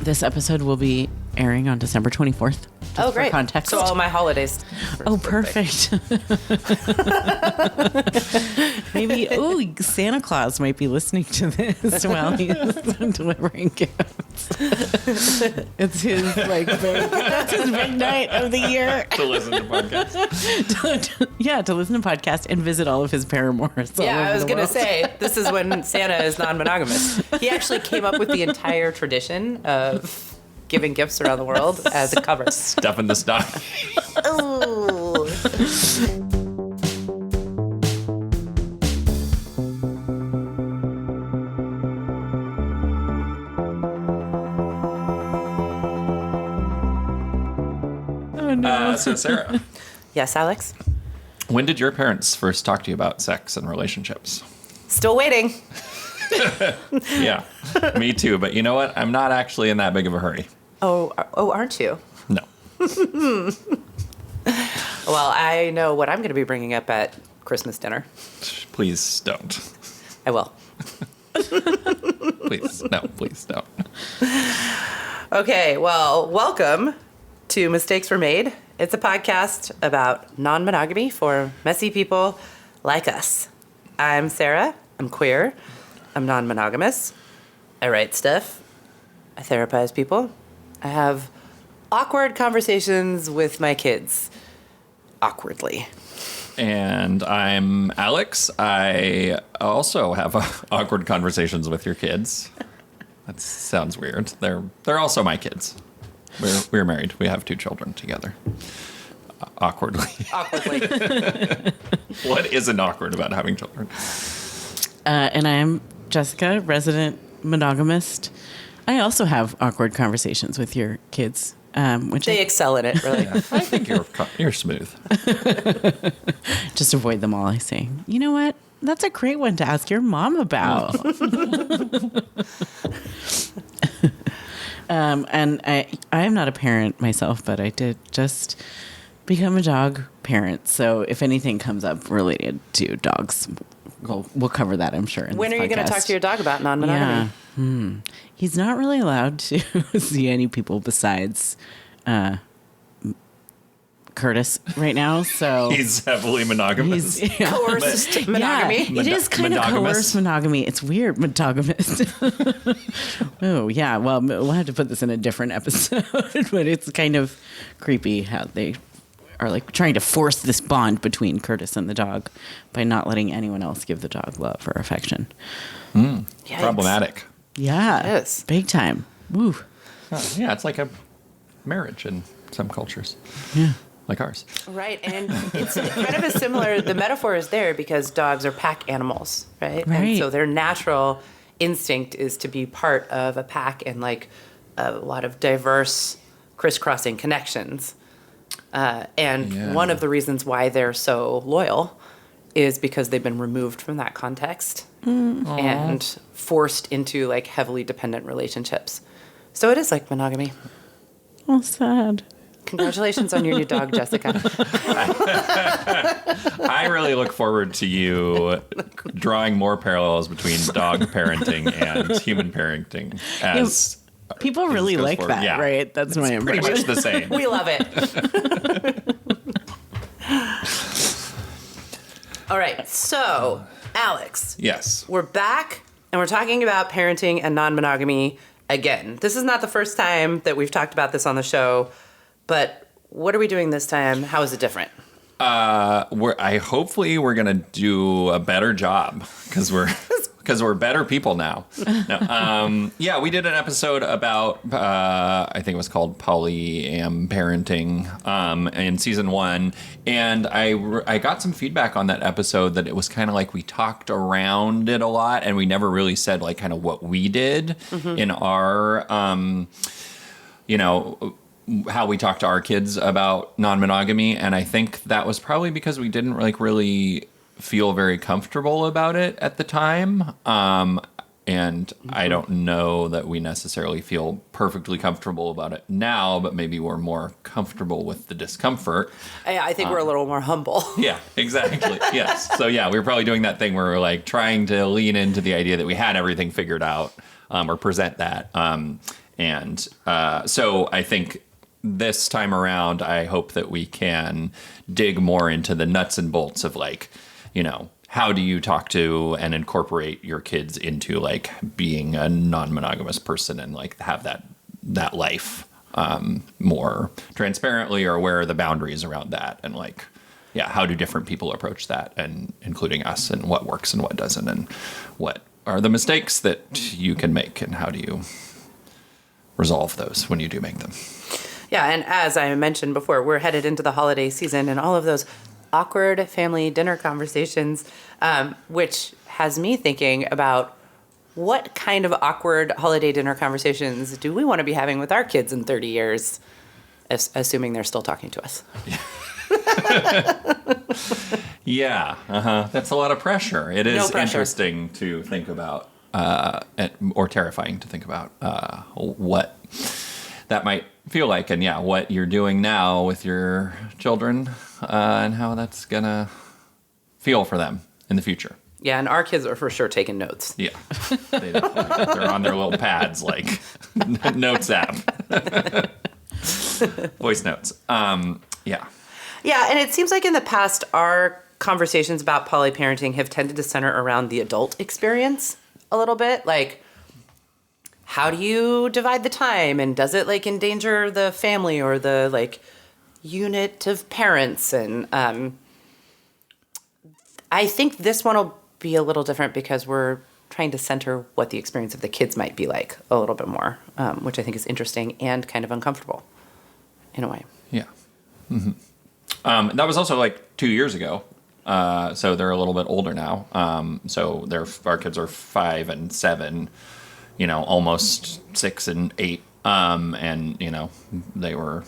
This episode will be airing on December 24th. Oh, great. Context. So all my holidays. Oh, perfect. Maybe, Santa Claus might be listening to this while he's delivering gifts. It's his, that's his big night of the year. To listen to podcasts. To listen to podcasts and visit all of his paramours. Yeah, I was going to say, this is when Santa is non-monogamous. He actually came up with the entire tradition of giving gifts around the world as a cover. Stuff in the stocking. Oh. Oh, no. So Sarah, Yes, Alex? when did your parents first talk to you about sex and relationships? Still waiting. Yeah, me too. But you know what? I'm not actually in that big of a hurry. Oh, aren't you? No. Well, I know what I'm going to be bringing up at Christmas dinner. Please don't. I will. Please don't. Okay, well, welcome to Mistakes Were Made. It's a podcast about non-monogamy for messy people like us. I'm Sarah. I'm queer. I'm non-monogamous. I write stuff. I therapize people. I have awkward conversations with my kids. Awkwardly. And I'm Alex. I also have awkward conversations with your kids. That sounds weird. They're also my kids. We're married. We have 2 children together. Awkwardly. Awkwardly. What isn't awkward about having children? And I'm Jessica, resident monogamist. I also have awkward conversations with your kids, which They excel in it, really. Yeah, I think you're smooth. just avoid them all. I say, you know what? That's a great one to ask your mom about. And I am not a parent myself, but I did just become a dog parent. So if anything comes up related to dogs, we'll cover that, I'm sure. When are you going to talk to your dog about non-monogamy? Yeah. He's not really allowed to see any people besides Curtis right now. So He's heavily monogamous. Coerced monogamy. Yeah, it is kind of coerced monogamy. It's weird, monogamous. Oh, yeah. Well, we'll have to put this in a different episode, but it's kind of creepy how they are like trying to force this bond between Curtis and the dog by not letting anyone else give the dog love or affection. Problematic. Yeah. Yes. Big time. Woo. Yeah, it's like a marriage in some cultures. Yeah. Like ours. Right, and it's kind of a similar, the metaphor is there because dogs are pack animals, right? Right. And so their natural instinct is to be part of a pack and like a lot of diverse crisscrossing connections. And one of the reasons why they're so loyal is because they've been removed from that context and forced into like heavily dependent relationships. So it is like monogamy. Oh, sad. Congratulations on your new dog, Jessica. I really look forward to you drawing more parallels between dog parenting and human parenting as People really goes like forward. that, Yeah. right? That's my pretty impression. much the same. We love it. All right, so Alex, Yes. we're back and we're talking about parenting and non-monogamy again. This is not the first time that we've talked about this on the show, but what are we doing this time? How is it different? Hopefully we're gonna do a better job because we're better people now. No, we did an episode about I think it was called polyam parenting in season 1, and I got some feedback on that episode that it was kind of like we talked around it a lot and we never really said like kind of what we did in our how we talk to our kids about non-monogamy, and I think that was probably because we didn't really feel very comfortable about it at the time. And I don't know that we necessarily feel perfectly comfortable about it now, but maybe we're more comfortable with the discomfort. I think we're a little more humble. Yeah, exactly. Yes. So yeah, we were probably doing that thing where we're like trying to lean into the idea that we had everything figured out, or present that. And so I think this time around, I hope that we can dig more into the nuts and bolts of like, you know, how do you talk to and incorporate your kids into like being a non-monogamous person and like have that life more transparently, or where are the boundaries around that, and like, yeah, how do different people approach that, and including us, and what works and what doesn't, and what are the mistakes that you can make, and how do you resolve those when you do make them. Yeah, and as I mentioned before, we're headed into the holiday season, and all of those awkward family dinner conversations, which has me thinking about what kind of awkward holiday dinner conversations do we want to be having with our kids in 30 years, assuming they're still talking to us. Yeah, that's a lot of pressure. It is interesting to think about, or terrifying to think about what that might feel like, and yeah, what you're doing now with your children, and how that's gonna feel for them in the future. Yeah, and our kids are for sure taking notes. Yeah, they're on their little pads, like notes app, voice notes. Yeah. Yeah, and it seems like in the past, our conversations about polyparenting have tended to center around the adult experience a little bit. Like, how do you divide the time? And does it, like, endanger the family or the, like, unit of parents? And I think this one will be a little different because we're trying to center what the experience of the kids might be like a little bit more, which I think is interesting and kind of uncomfortable in a way. Yeah. Mm-hmm. That was also like 2 years ago. So they're a little bit older now. So our kids are 5 and 7, you know, almost 6 and 8. And, you know, they were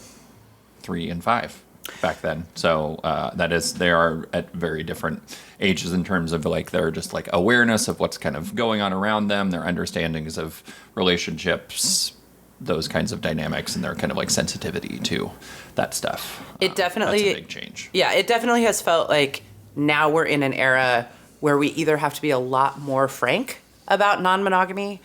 3 and 5 back then. So they are at very different ages in terms of like their just like awareness of what's kind of going on around them, their understandings of relationships, those kinds of dynamics, and their kind of like sensitivity to that stuff. It definitely, that's a big change. Yeah, it definitely has felt like now we're in an era where we either have to be a lot more frank about non-monogamy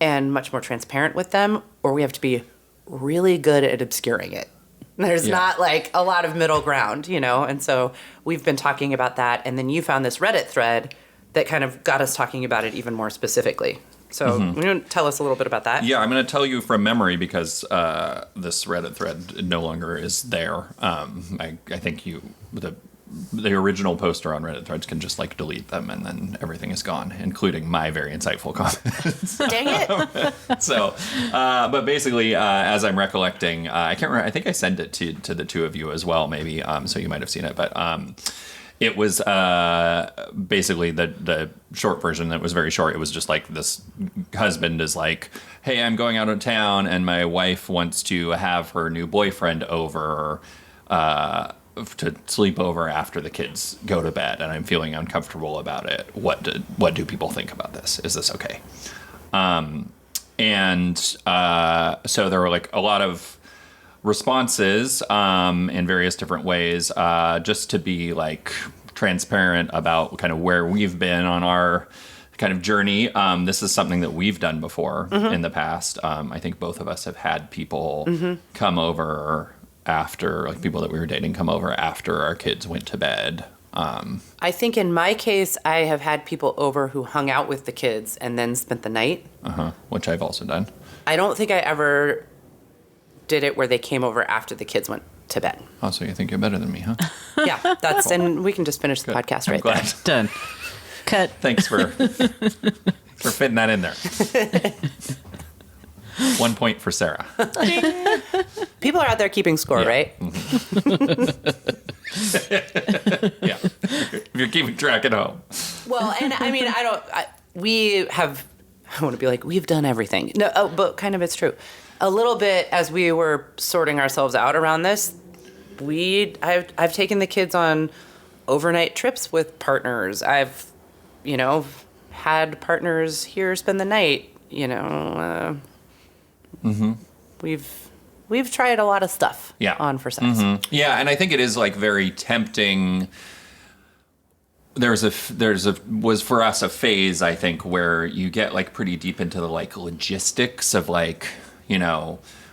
and much more transparent with them, or we have to be really good at obscuring it. There's not like a lot of middle ground, you know? And so we've been talking about that. And then you found this Reddit thread that kind of got us talking about it even more specifically. So you want to tell us a little bit about that? Yeah, I'm going to tell you from memory because this Reddit thread no longer is there. I think the original poster on Reddit threads can just like delete them, and then everything is gone, including my very insightful comments. Dang it! So, but basically, as I'm recollecting, I can't remember. I think I sent it to the two of you as well, maybe. So you might have seen it, but it was basically the short version that was very short. It was just like this husband is like, hey, I'm going out of town and my wife wants to have her new boyfriend over to sleep over after the kids go to bed, and I'm feeling uncomfortable about it. What do people think about this? Is this okay? So there were like a lot of responses in various different ways, just to be like transparent about kind of where we've been on our kind of journey. This is something that we've done before in the past. I think both of us have had people come over after, like people that we were dating come over after our kids went to bed. I think in my case, I have had people over who hung out with the kids and then spent the night. Which I've also done. I don't think I ever did it where they came over after the kids went to bed. Oh, so you think you're better than me, huh? Yeah, that's cool. And we can just finish the podcast right there. Done. Cut. Thanks for fitting that in there. 1 point for Sarah. People are out there keeping score, right? Yeah. If you're keeping track at home. Well, and I mean, I want to be like, we've done everything. No, but kind of it's true. A little bit as we were sorting ourselves out around this, I've taken the kids on overnight trips with partners. I've, had partners here spend the night, We've tried a lot of stuff on for sex. Yeah, and I think it is like very tempting. Was for us a phase, I think, where you get like pretty deep into the like logistics of like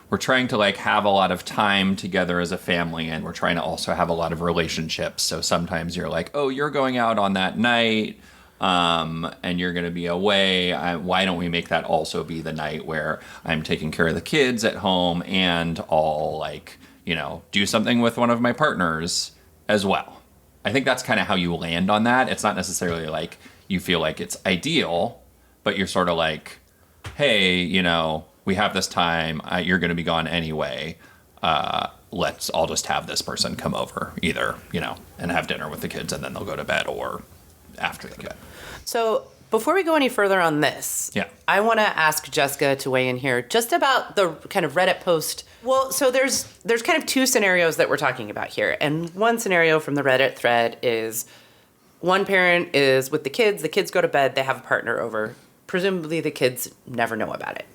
we're trying to like have a lot of time together as a family, and we're trying to also have a lot of relationships. So sometimes you're like, oh, you're going out on that night, and you're going to be away. Why don't we make that also be the night where I'm taking care of the kids at home, and I'll like, do something with one of my partners as well. I think that's kind of how you land on that. It's not necessarily like you feel like it's ideal, but you're sort of like, hey, we have this time. You're going to be gone anyway. I'll just have this person come over either, and have dinner with the kids, and then they'll go to bed, or after they go to bed. So before we go any further on this, I want to ask Jessica to weigh in here just about the kind of Reddit post. Well, so there's kind of two scenarios that we're talking about here. And one scenario from the Reddit thread is one parent is with the kids go to bed, they have a partner over. Presumably the kids never know about it.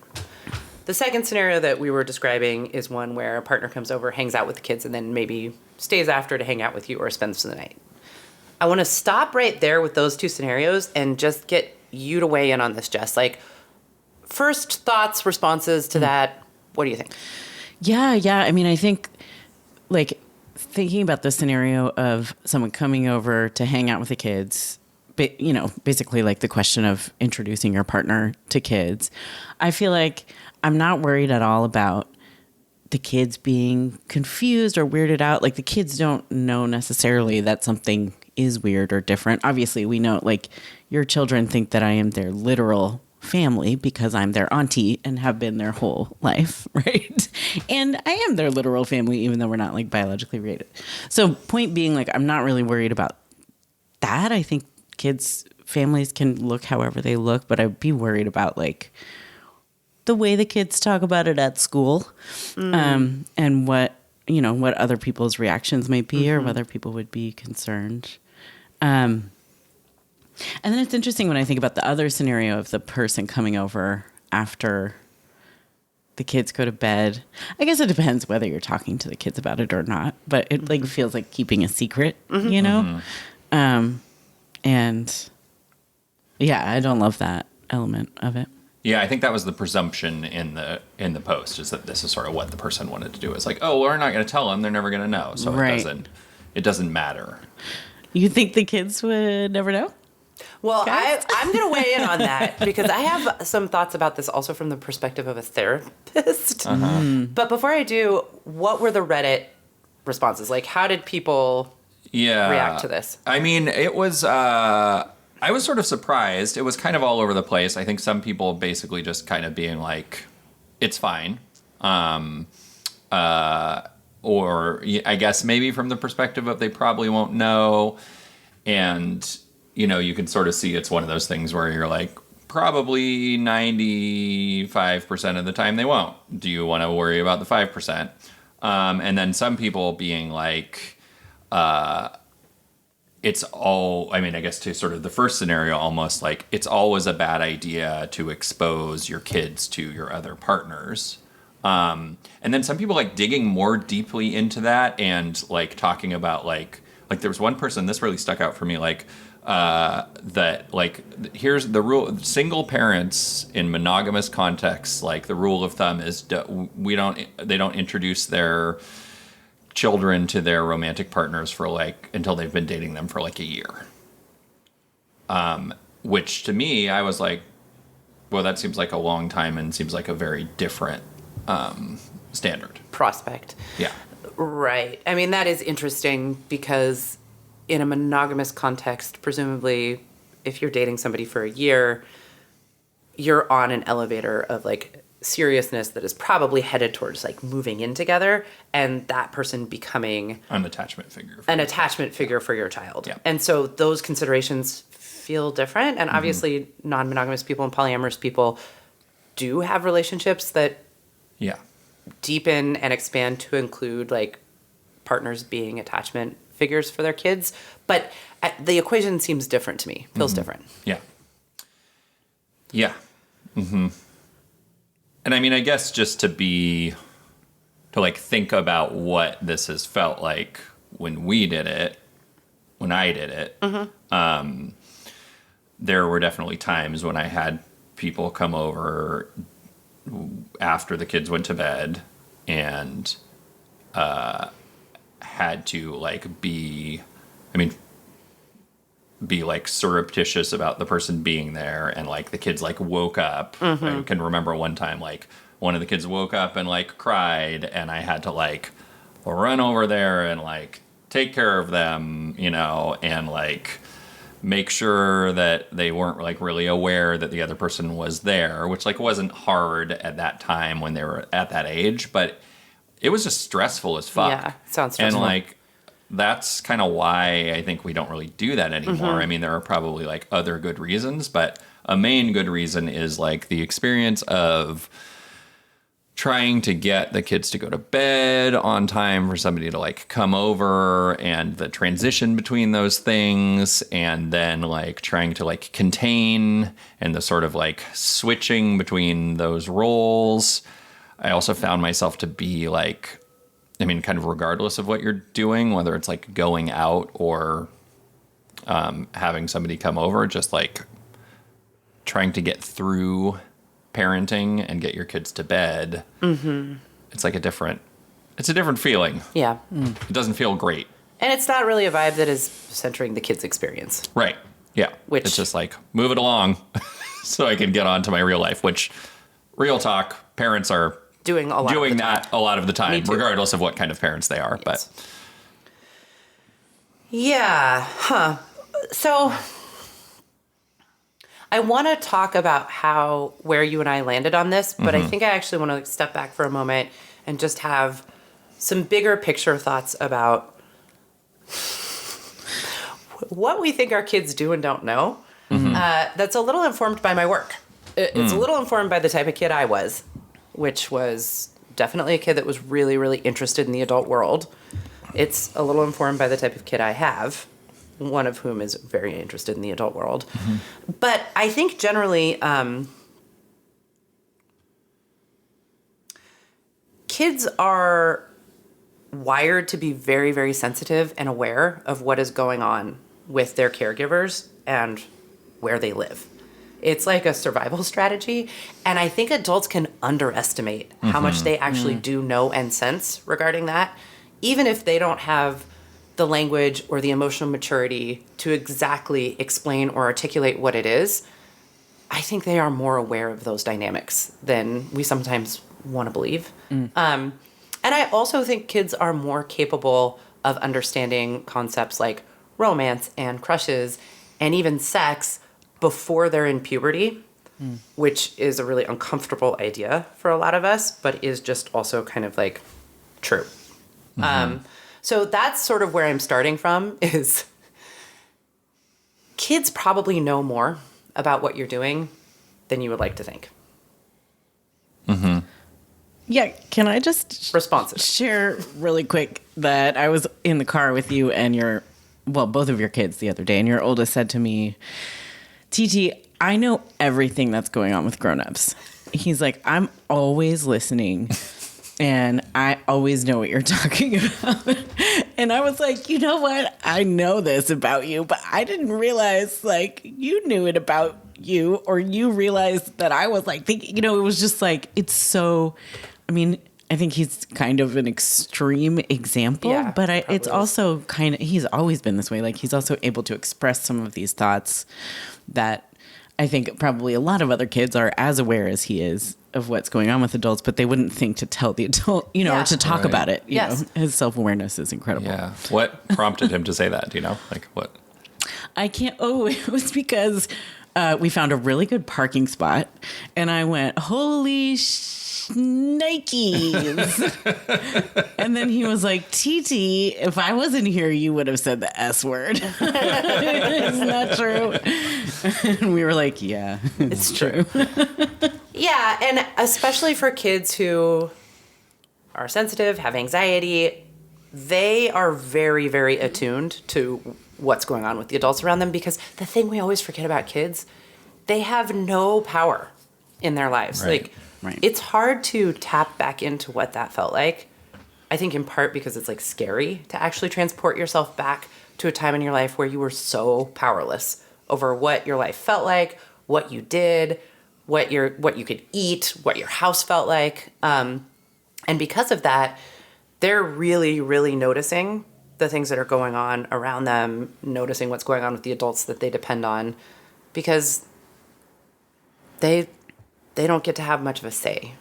The second scenario that we were describing is one where a partner comes over, hangs out with the kids, and then maybe stays after to hang out with you or spends the night. I want to stop right there with those two scenarios and just get you to weigh in on this, Jess. Like, first thoughts, responses to that. What do you think? Yeah. I mean, I think, like, thinking about the scenario of someone coming over to hang out with the kids, basically like the question of introducing your partner to kids, I feel like I'm not worried at all about the kids being confused or weirded out. Like, the kids don't know necessarily that something is weird or different. Obviously, we know, like, your children think that I am their literal family because I'm their auntie and have been their whole life, right? And I am their literal family, even though we're not like biologically related. So point being, like, I'm not really worried about that. I think families can look however they look, but I'd be worried about like the way the kids talk about it at school, and what other people's reactions might be, or whether people would be concerned. And then it's interesting when I think about the other scenario of the person coming over after the kids go to bed. I guess it depends whether you're talking to the kids about it or not, but it like feels like keeping a secret, and yeah, I don't love that element of it. Yeah, I think that was the presumption in the post, is that this is sort of what the person wanted to do. It's like, oh, we're not going to tell them; they're never going to know, so right. It doesn't matter. You think the kids would never know? Well, I'm going to weigh in on that because I have some thoughts about this also from the perspective of a therapist. But before I do, what were the Reddit responses? Like, how did people react to this? I mean, it was... I was sort of surprised. It was kind of all over the place. I think some people basically just kind of being like, it's fine. Or I guess maybe from the perspective of they probably won't know. And, you can sort of see it's one of those things where you're like, probably 95% of the time they won't. Do you want to worry about the 5%? And then some people being like, it's all, I mean, I guess to sort of the first scenario, almost like it's always a bad idea to expose your kids to your other partners. And then some people like digging more deeply into that and like talking about like there was one person, this really stuck out for me, like that like here's the rule: single parents in monogamous contexts, like the rule of thumb is they don't introduce their children to their romantic partners for like until they've been dating them for like a year. Which to me, I was like, well, that seems like a long time and seems like a very different standard. Prospect. Yeah. Right. I mean, that is interesting because in a monogamous context, presumably if you're dating somebody for a year, you're on an elevator of like seriousness that is probably headed towards like moving in together, and that person becoming an attachment figure for your child. Yeah. And so those considerations feel different, and obviously non-monogamous people and polyamorous people do have relationships that deepen and expand to include like partners being attachment figures for their kids, but the equation seems different to me. Feels different. Yeah. And I mean, I guess just to think about what this has felt like when I did it, there were definitely times when I had people come over after the kids went to bed and had to like be like surreptitious about the person being there, and like the kids like woke up. I can remember one time like one of the kids woke up and like cried, and I had to like run over there and like take care of them, and like make sure that they weren't like really aware that the other person was there, which like wasn't hard at that time when they were at that age, but it was just stressful as fuck. Yeah, sounds stressful. And like that's kind of why I think we don't really do that anymore. I mean, there are probably like other good reasons, but a main good reason is like the experience of trying to get the kids to go to bed on time for somebody to like come over, and the transition between those things, and then like trying to like contain, and the sort of like switching between those roles. I also found myself to be like, kind of regardless of what you're doing, whether it's like going out or having somebody come over, just like trying to get through parenting and get your kids to bed. It's like a different feeling. Yeah. It doesn't feel great. And it's not really a vibe that is centering the kids' experience. Right. Yeah. Which, it's just like, move it along so I can get on to my real life, which, real talk, parents are doing that a lot of the time, regardless of what kind of parents they are. Yes. But yeah. Huh. So I want to talk about where you and I landed on this, but I think I actually want to step back for a moment and just have some bigger picture thoughts about what we think our kids do and don't know. That's a little informed by my work. It's a little informed by the type of kid I was, which was definitely a kid that was really, really interested in the adult world. It's a little informed by the type of kid I have, one of whom is very interested in the adult world. But I think generally, kids are wired to be very, very sensitive and aware of what is going on with their caregivers and where they live. It's like a survival strategy. And I think adults can underestimate how much they actually do know and sense regarding that, even if they don't have the language or the emotional maturity to exactly explain or articulate what it is. I think they are more aware of those dynamics than we sometimes want to believe. And I also think kids are more capable of understanding concepts like romance and crushes and even sex before they're in puberty, which is a really uncomfortable idea for a lot of us, but is just also kind of like true. So that's sort of where I'm starting from, is kids probably know more about what you're doing than you would like to think. Yeah, can I just share really quick that I was in the car with you and both of your kids the other day, and your oldest said to me, TT, I know everything that's going on with grown-ups. He's like, I'm always listening, and I always know what you're talking about. And I was like, you know what? I know this about you, but I didn't realize, like, you knew it about you, or you realized that I was, like, thinking, it was just, like, it's so, I think he's kind of an extreme example, but it's also kind of, he's always been this way. Like, he's also able to express some of these thoughts that I think probably a lot of other kids are as aware as he is of what's going on with adults, but they wouldn't think to tell the adult, or to talk about it. You know, his self-awareness is incredible. Yeah. What prompted him to say that? Do you know? Like, what? I can't. Oh, it was because we found a really good parking spot, and I went, holy Nikes. And then he was like, TT, if I wasn't here, you would have said the S word. Isn't that true? And we were like, yeah, it's true. Yeah, and especially for kids who are sensitive, have anxiety, they are very, very attuned to what's going on with the adults around them, because the thing we always forget about kids, they have no power in their lives. Right. It's hard to tap back into what that felt like. I think in part because it's like scary to actually transport yourself back to a time in your life where you were so powerless over what your life felt like, what you did, what you could eat, what your house felt like. And because of that, they're really, really noticing the things that are going on around them, noticing what's going on with the adults that they depend on, because they don't get to have much of a say.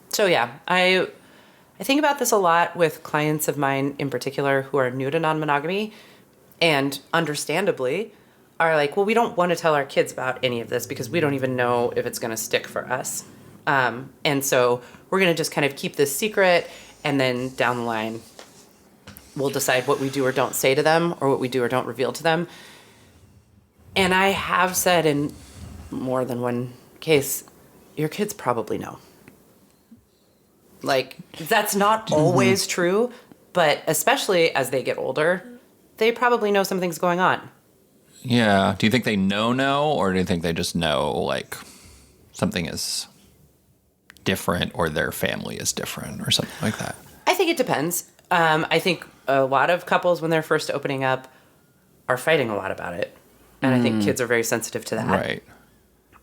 So yeah, I think about this a lot with clients of mine in particular who are new to non-monogamy and understandably are like, well, we don't want to tell our kids about any of this because we don't even know if it's going to stick for us. And so we're going to just kind of keep this secret, and then down the line, we'll decide what we do or don't say to them or what we do or don't reveal to them. And I have said in more than one case, your kids probably know. Like, that's not always true, but especially as they get older, they probably know something's going on. Yeah. Do you think they know, or do you think they just know, like, something is different or their family is different or something like that? I think it depends. I think a lot of couples, when they're first opening up, are fighting a lot about it. And I think kids are very sensitive to that. Right.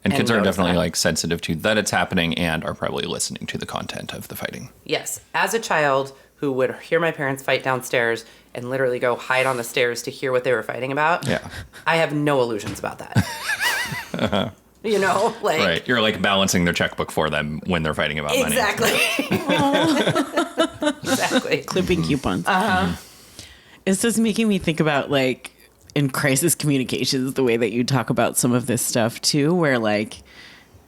And kids are definitely that. like sensitive to that it's happening and are probably listening to the content of the fighting. Yes. As a child who would hear my parents fight downstairs and literally go hide on the stairs to hear what they were fighting about, Yeah. I have no illusions about that. You know, like... Right. You're like balancing their checkbook for them when they're fighting about money. Exactly. Exactly. Clipping coupons. It's just making me think about, like, in crisis communications, the way that you talk about some of this stuff too, where like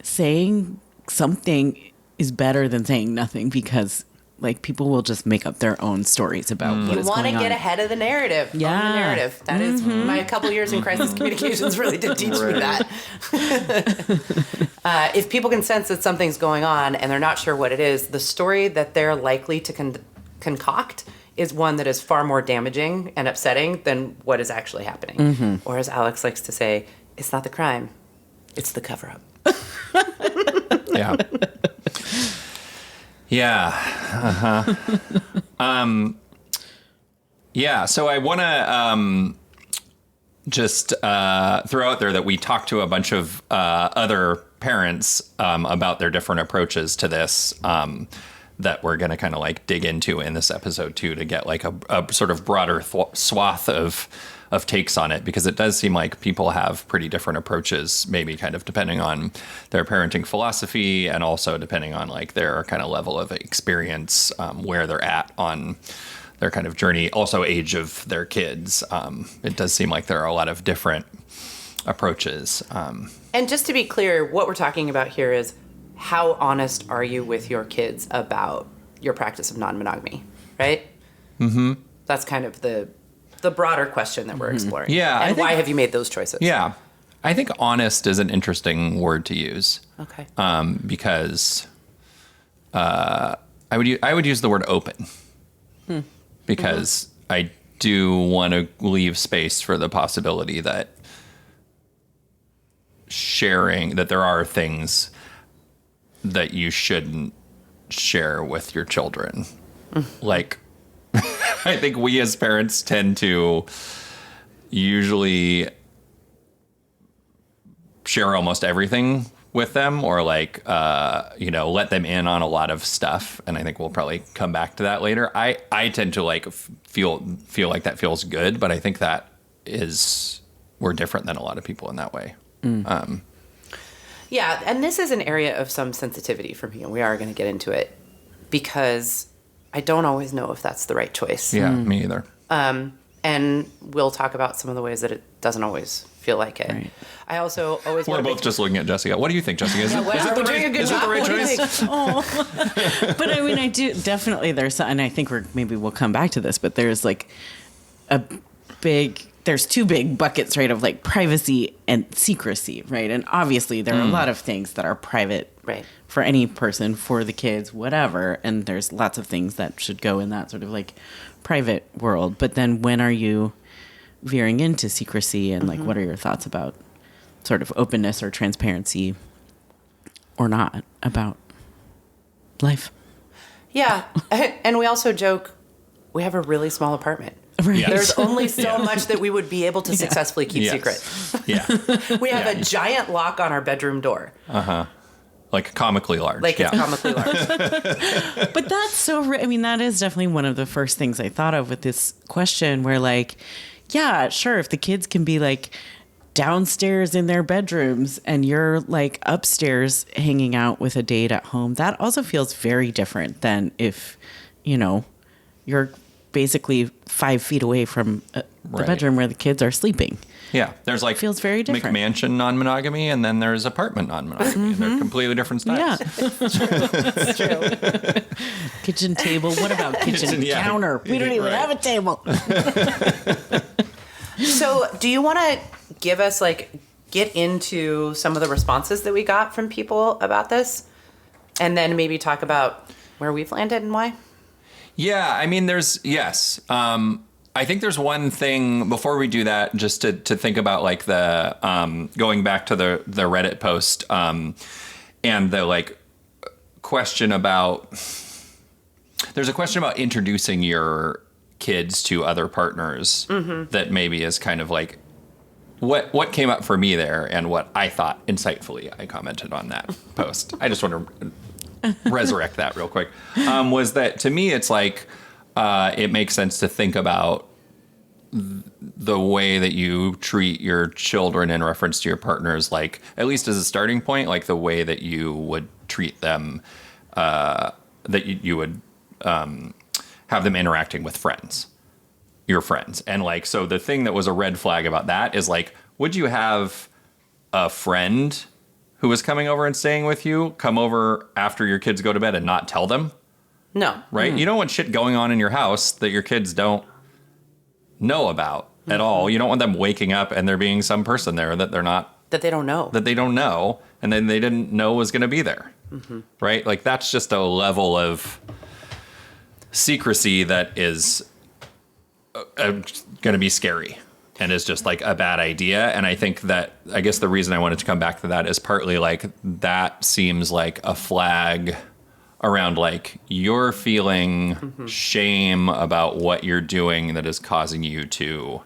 saying something is better than saying nothing, because like people will just make up their own stories about what is going on. You want to get ahead of the narrative. Yeah. On the narrative. That is my couple years in crisis communications really did teach me that. If people can sense that something's going on and they're not sure what it is, the story that they're likely to concoct is one that is far more damaging and upsetting than what is actually happening. Or as Alex likes to say, it's not the crime, it's the cover-up. Yeah. Yeah. Yeah. So I want to just throw out there that we talked to a bunch of other parents about their different approaches to this, that we're going to kind of like dig into in this episode too, to get like a sort of broader swath of takes on it, because it does seem like people have pretty different approaches, maybe kind of depending on their parenting philosophy and also depending on like their kind of level of experience, where they're at on their kind of journey, also age of their kids. It does seem like there are a lot of different approaches. And just to be clear, what we're talking about here is how honest are you with your kids about your practice of non-monogamy, right? Mm-hmm. That's kind of the broader question that we're exploring. Yeah. And why have you made those choices? Yeah. I think honest is an interesting word to use. Okay. Because I would use the word open. Because I do want to leave space for the possibility that that there are things that you shouldn't share with your children. Like, I think we as parents tend to usually share almost everything with them, or like, let them in on a lot of stuff. And I think we'll probably come back to that later. I tend to like feel like that feels good, but I think that we're different than a lot of people in that way. Yeah, and this is an area of some sensitivity for me, and we are going to get into it, because I don't always know if that's the right choice. Yeah, me either. And we'll talk about some of the ways that it doesn't always feel like it. Right. I also always We're both just looking at Jessica. What do you think, Jessica? Is it we're doing a good job. the right What do you choice? Oh. But I mean, I do definitely, and I think maybe we'll come back to this, but there's like there's two big buckets, right, of like privacy and secrecy, right? And obviously there are a lot of things that are private, Right. for any person, for the kids, whatever. And there's lots of things that should go in that sort of like private world. But then when are you veering into secrecy, and like what are your thoughts about sort of openness or transparency or not about life? Yeah, and we also joke, we have a really small apartment. Right. Yes. There's only so much that we would be able to successfully keep secret. Yeah. We have a giant lock on our bedroom door. Like comically large. Like it's comically large. But that's so, I mean, that is definitely one of the first things I thought of with this question where like, yeah, sure. If the kids can be like downstairs in their bedrooms and you're like upstairs hanging out with a date at home, that also feels very different than if, you know, you're basically 5 feet away from the bedroom where the kids are sleeping. Yeah, there's like feels very different. McMansion non-monogamy, and then there's apartment non-monogamy. They're completely different styles. Yeah, It's true. kitchen table. What about kitchen counter? We don't even have a table. So, do you want to give us get into some of the responses that we got from people about this, and then maybe talk about where we've landed and why? Yeah, I mean, yes. I think there's one thing before we do that, just to think about like the going back to the Reddit post and the like question about, there's a question about introducing your kids to other partners that maybe is kind of like what came up for me there and what I thought insightfully. I commented on that post. I just want to resurrect that real quick. Was that to me, it's like, it makes sense to think about the way that you treat your children in reference to your partners, like at least as a starting point, like the way that you would treat them, that you would have them interacting with your friends. And like, so the thing that was a red flag about that is like, would you have a friend who was coming over and staying with you come over after your kids go to bed and not tell them? No. Right? You don't want shit going on in your house that your kids don't know about at all. You don't want them waking up and there being some person there that they don't know, and then they didn't know was going to be there. Right? Like that's just a level of secrecy that is going to be scary and is just like a bad idea. And I think that, I guess the reason I wanted to come back to that is partly like that seems like a flag around like you're feeling shame about what you're doing that is causing you to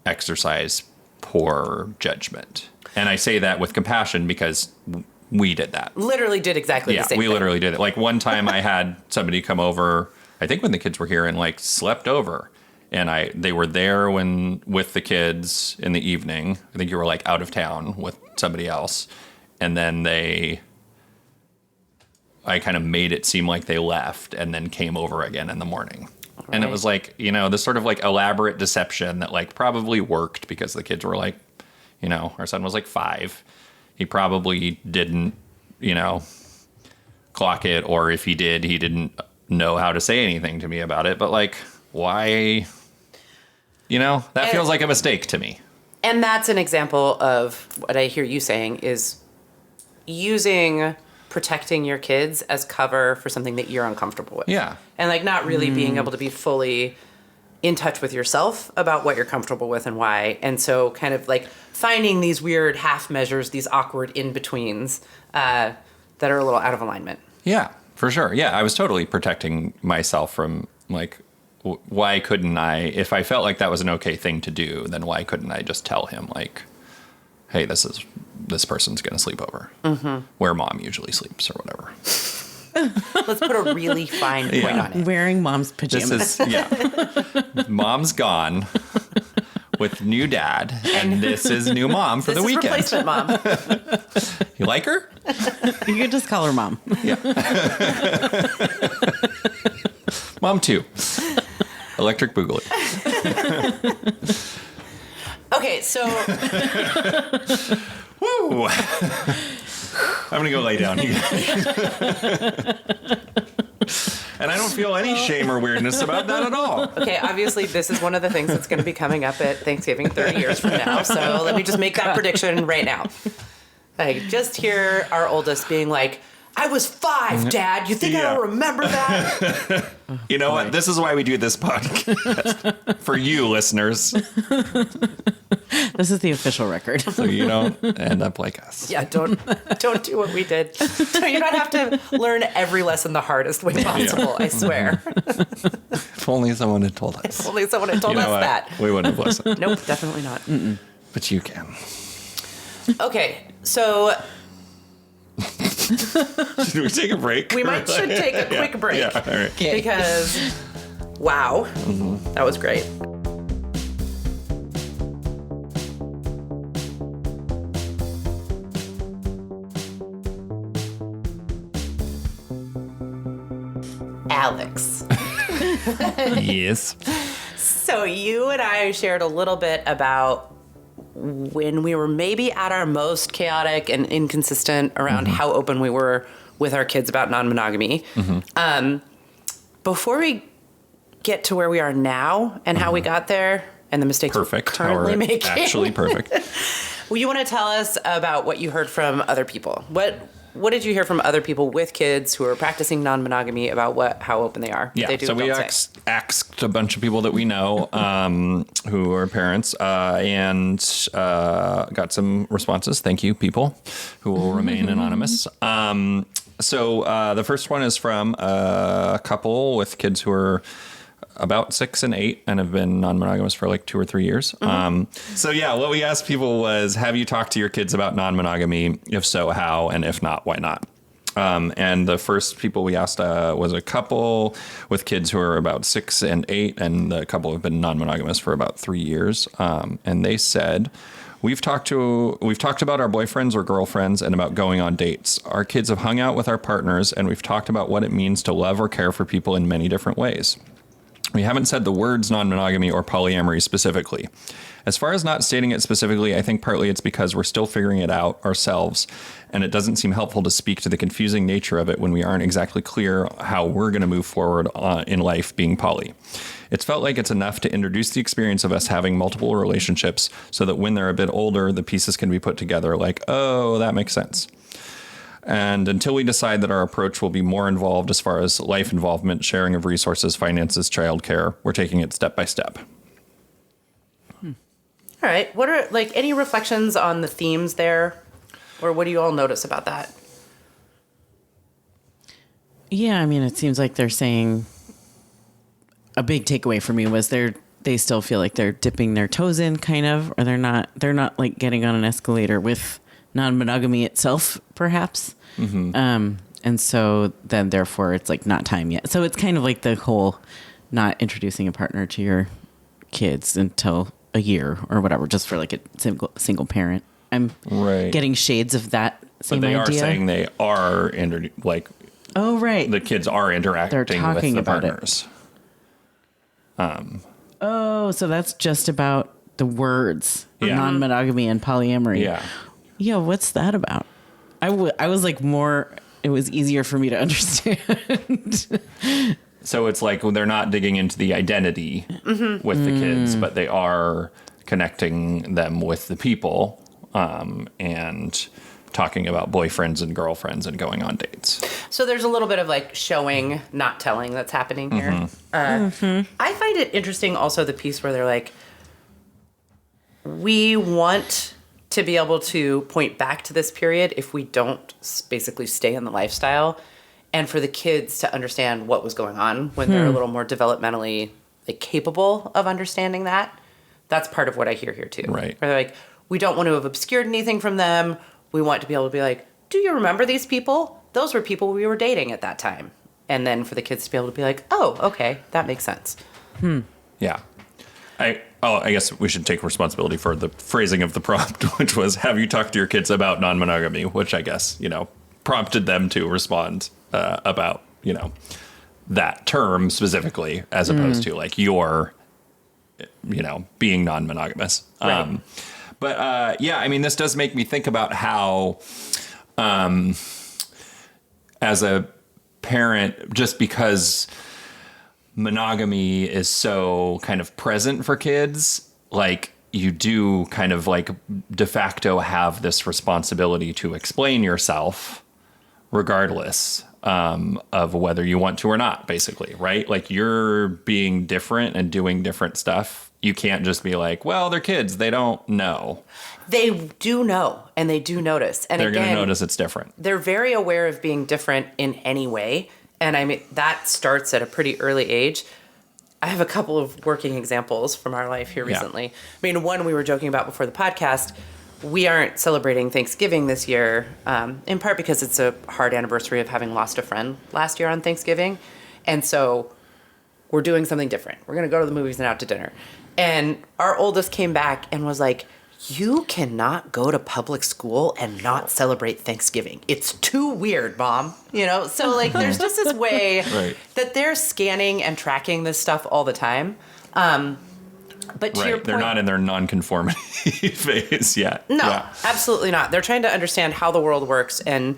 exercise poor judgment. And I say that with compassion because we did that. Literally did exactly the same we thing. literally did it. Like one time I had somebody come over, I think when the kids were here, and like slept over. And they were there with the kids in the evening. I think you were like out of town with somebody else. And then I kind of made it seem like they left and then came over again in the morning. Right. And it was like, this sort of like elaborate deception that like probably worked because the kids were like, our son was like 5. He probably didn't, clock it. Or if he did, he didn't know how to say anything to me about it. But like, why, that feels like a mistake to me. And that's an example of what I hear you saying is using protecting your kids as cover for something that you're uncomfortable with. Yeah. And like not really being able to be fully in touch with yourself about what you're comfortable with and why. And so kind of like finding these weird half measures, these awkward in-betweens that are a little out of alignment. Yeah, for sure. Yeah, I was totally protecting myself from like, why couldn't I, if I felt like that was an okay thing to do, then why couldn't I just tell him like, hey, this person's going to sleep over where mom usually sleeps or whatever. Let's put a really fine point on it. Wearing mom's pajamas. Mom's gone with new dad, and this is new mom for the weekend. This is replacement mom. You like her? You could just call her mom. Yeah. Mom 2. Electric Boogaloo. Okay, so... Woo! I'm going to go lay down. And I don't feel any shame or weirdness about that at all. Okay, obviously this is one of the things that's going to be coming up at Thanksgiving 30 years from now, so let me just make that prediction right now. I just hear our oldest being like, I was 5, Dad. You think I don't remember that? You know what? This is why we do this podcast. For you, listeners. This is the official record. So you don't end up like us. Yeah, don't do what we did. So you don't have to learn every lesson the hardest way possible, I swear. If only someone had told us. If only someone had told us that. We wouldn't have listened. Nope, definitely not. Mm-mm. But you can. Okay, so... Should we take a break? We should take a quick break. Yeah, all right. Because, wow, that was great. Alex. Yes. So you and I shared a little bit about when we were maybe at our most chaotic and inconsistent around how open we were with our kids about non-monogamy. Before we get to where we are now and how we got there and the mistakes we're currently making. Actually perfect. Well, you want to tell us about what you heard from other people. What did you hear from other people with kids who are practicing non-monogamy about how open they are? Yeah, they do so we asked a bunch of people that we know who are parents and got some responses. Thank you, people who will remain anonymous. So the first one is from a couple with kids who are about 6 and 8 and have been non-monogamous for like 2 or 3 years. So yeah, what we asked people was, have you talked to your kids about non-monogamy? If so, how? And if not, why not? And the first people we asked was a couple with kids who are about 6 and 8, and the couple have been non-monogamous for about 3 years. And they said, We've talked about our boyfriends or girlfriends and about going on dates. Our kids have hung out with our partners, and we've talked about what it means to love or care for people in many different ways. We haven't said the words non-monogamy or polyamory specifically. As far as not stating it specifically, I think partly it's because we're still figuring it out ourselves, and it doesn't seem helpful to speak to the confusing nature of it when we aren't exactly clear how we're going to move forward in life being poly. It's felt like it's enough to introduce the experience of us having multiple relationships so that when they're a bit older, the pieces can be put together like, oh, that makes sense. And until we decide that our approach will be more involved as far as life involvement, sharing of resources, finances, childcare, we're taking it step by step. All right. What are any reflections on the themes there? Or what do you all notice about that? Yeah, I mean, it seems like they're saying a big takeaway for me was they still feel like they're dipping their toes in kind of, or they're not like getting on an escalator with non-monogamy itself, perhaps. And so then therefore it's like not time yet. So it's kind of like the whole not introducing a partner to your kids until a year or whatever, just for like a single parent. I'm getting shades of that same idea. But they are saying they are oh, right. The kids are interacting with the partners. So that's just about the words, non-monogamy and polyamory. Yeah. Yeah, what's that about? I was like it was easier for me to understand. So it's like they're not digging into the identity with the kids, but they are connecting them with the people and talking about boyfriends and girlfriends and going on dates. So there's a little bit of like showing, not telling that's happening here. I find it interesting also the piece where they're like, we want to be able to point back to this period if we don't basically stay in the lifestyle, and for the kids to understand what was going on when they're a little more developmentally capable of understanding that. That's part of what I hear here too. Right. Where they're like, we don't want to have obscured anything from them. We want to be able to be like, do you remember these people? Those were people we were dating at that time. And then for the kids to be able to be like, oh, okay, that makes sense. Yeah. I guess we should take responsibility for the phrasing of the prompt, which was, have you talked to your kids about non-monogamy? Which I guess, prompted them to respond about, that term specifically, as opposed to like your, being non-monogamous. Right. This does make me think about how, as a parent, just because monogamy is so kind of present for kids, like you do kind of like de facto have this responsibility to explain yourself, regardless of whether you want to or not, basically, right? Like, you're being different and doing different stuff. You can't just be like, well, they're kids, they don't know. They do know, and they do notice. And they're again, going to notice it's different. They're very aware of being different in any way. And I mean, that starts at a pretty early age. I have a couple of working examples from our life here recently. I mean, one we were joking about before the podcast. We aren't celebrating Thanksgiving this year, in part because it's a hard anniversary of having lost a friend last year on Thanksgiving. And so we're doing something different. We're going to go to the movies and out to dinner. And our oldest came back and was like, you cannot go to public school and not celebrate Thanksgiving. It's too weird, Mom. You know, so like there's just this way that they're scanning and tracking this stuff all the time. But to your point, they're not in their nonconformity phase yet. No, absolutely not. They're trying to understand how the world works, and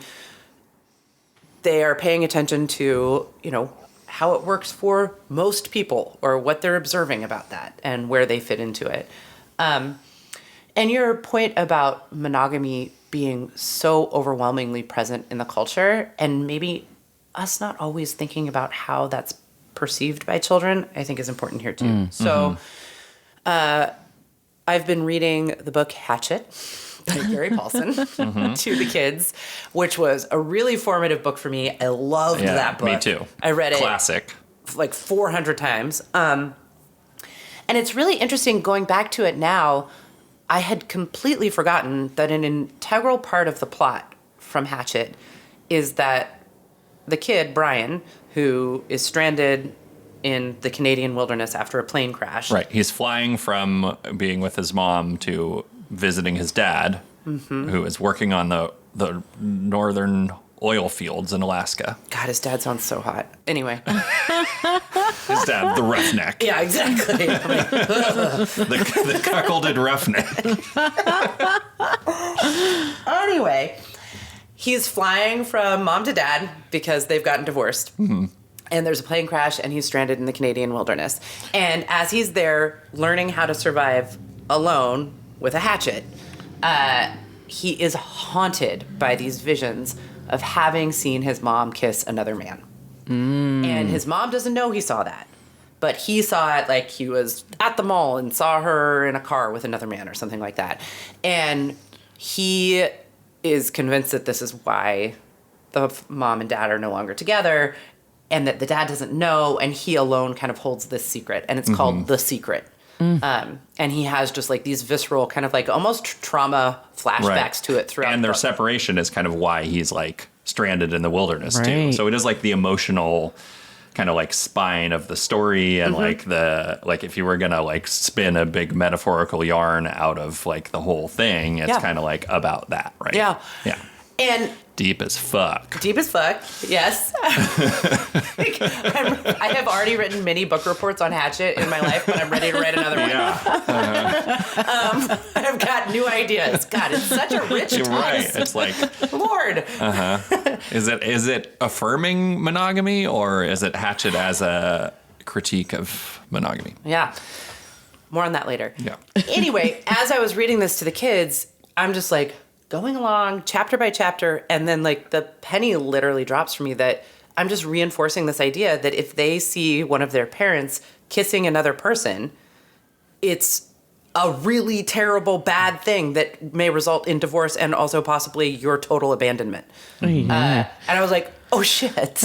they are paying attention to, you know, how it works for most people or what they're observing about that and where they fit into it. And your point about monogamy being so overwhelmingly present in the culture, and maybe us not always thinking about how that's perceived by children, I think is important here too. So I've been reading the book Hatchet by Gary Paulson to the kids, which was a really formative book for me. I loved that book. Me too. I read it classic like 400 times. And it's really interesting going back to it now. I had completely forgotten that an integral part of the plot from Hatchet is that the kid, Brian, who is stranded in the Canadian wilderness after a plane crash. Right. He's flying from being with his mom to visiting his dad, who is working on the northern oil fields in Alaska. God, his dad sounds so hot. Anyway. His dad, the roughneck. Yeah, exactly. the cuckolded roughneck. Anyway, he's flying from mom to dad because they've gotten divorced. And there's a plane crash, and he's stranded in the Canadian wilderness. And as he's there learning how to survive alone with a hatchet, he is haunted by these visions of having seen his mom kiss another man. And his mom doesn't know he saw that. But he saw it like he was at the mall and saw her in a car with another man or something like that. And he is convinced that this is why the mom and dad are no longer together, and that the dad doesn't know, and he alone kind of holds this secret, and it's called The Secret. And he has just like these visceral kind of like almost trauma flashbacks to it throughout. And their the book. separation is kind of why he's like stranded in the wilderness too. So it is like the emotional kind of like spine of the story, and like if you were gonna like spin a big metaphorical yarn out of like the whole thing, it's kind of like about that, right? Yeah. And deep as fuck. Deep as fuck, yes. I have already written many book reports on Hatchet in my life, but I'm ready to write another one. I've got new ideas. God, it's such a rich text. Right. It's like, Lord. Is it affirming monogamy, or is it Hatchet as a critique of monogamy? Yeah. More on that later. Yeah. Anyway, as I was reading this to the kids, I'm just like, going along chapter by chapter, and then like the penny literally drops for me that I'm just reinforcing this idea that if they see one of their parents kissing another person, it's a really terrible, bad thing that may result in divorce and also possibly your total abandonment. And I was like, oh shit.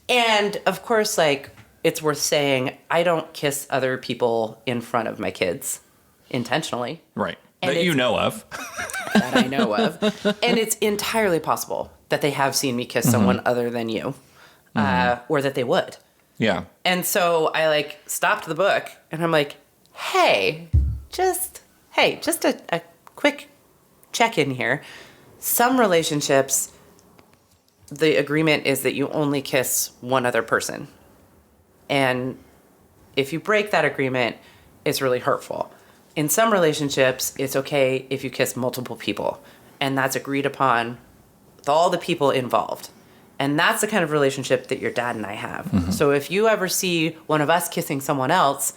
And of course, like, it's worth saying, I don't kiss other people in front of my kids intentionally. Right. And that you know of. That I know of. And it's entirely possible that they have seen me kiss someone other than you, or that they would. Yeah. And so I like stopped the book, and I'm like, just a quick check-in here. Some relationships, the agreement is that you only kiss one other person. And if you break that agreement, it's really hurtful. In some relationships, it's okay if you kiss multiple people, and that's agreed upon with all the people involved. And that's the kind of relationship that your dad and I have. So if you ever see one of us kissing someone else,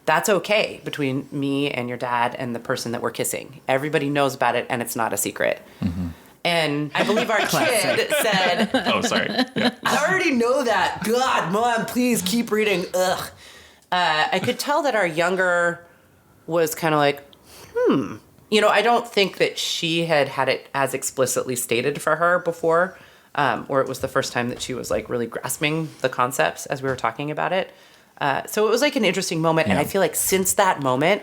that's okay between me and your dad and the person that we're kissing. Everybody knows about it, and it's not a secret. And I believe our kid said, Oh, sorry. Yeah. I already know that. God, Mom, please keep reading. Ugh. I could tell that our younger was kind of like, I don't think that she had it as explicitly stated for her before, or it was the first time that she was like really grasping the concepts as we were talking about it. So it was like an interesting moment. Yeah. And I feel like since that moment,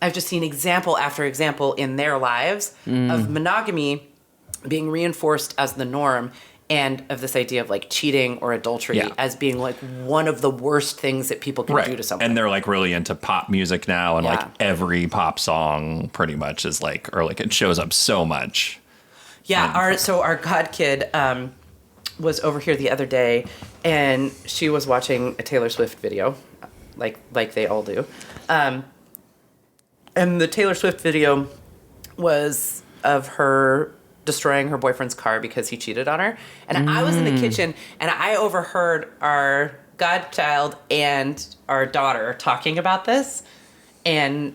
I've just seen example after example in their lives of monogamy being reinforced as the norm, and of this idea of like cheating or adultery as being like one of the worst things that people can do to someone. And they're like really into pop music now, and like every pop song pretty much is like, or like it shows up so much. Yeah, our god kid was over here the other day, and she was watching a Taylor Swift video, like they all do. And the Taylor Swift video was of her destroying her boyfriend's car because he cheated on her. And I was in the kitchen, and I overheard our godchild and our daughter talking about this. And,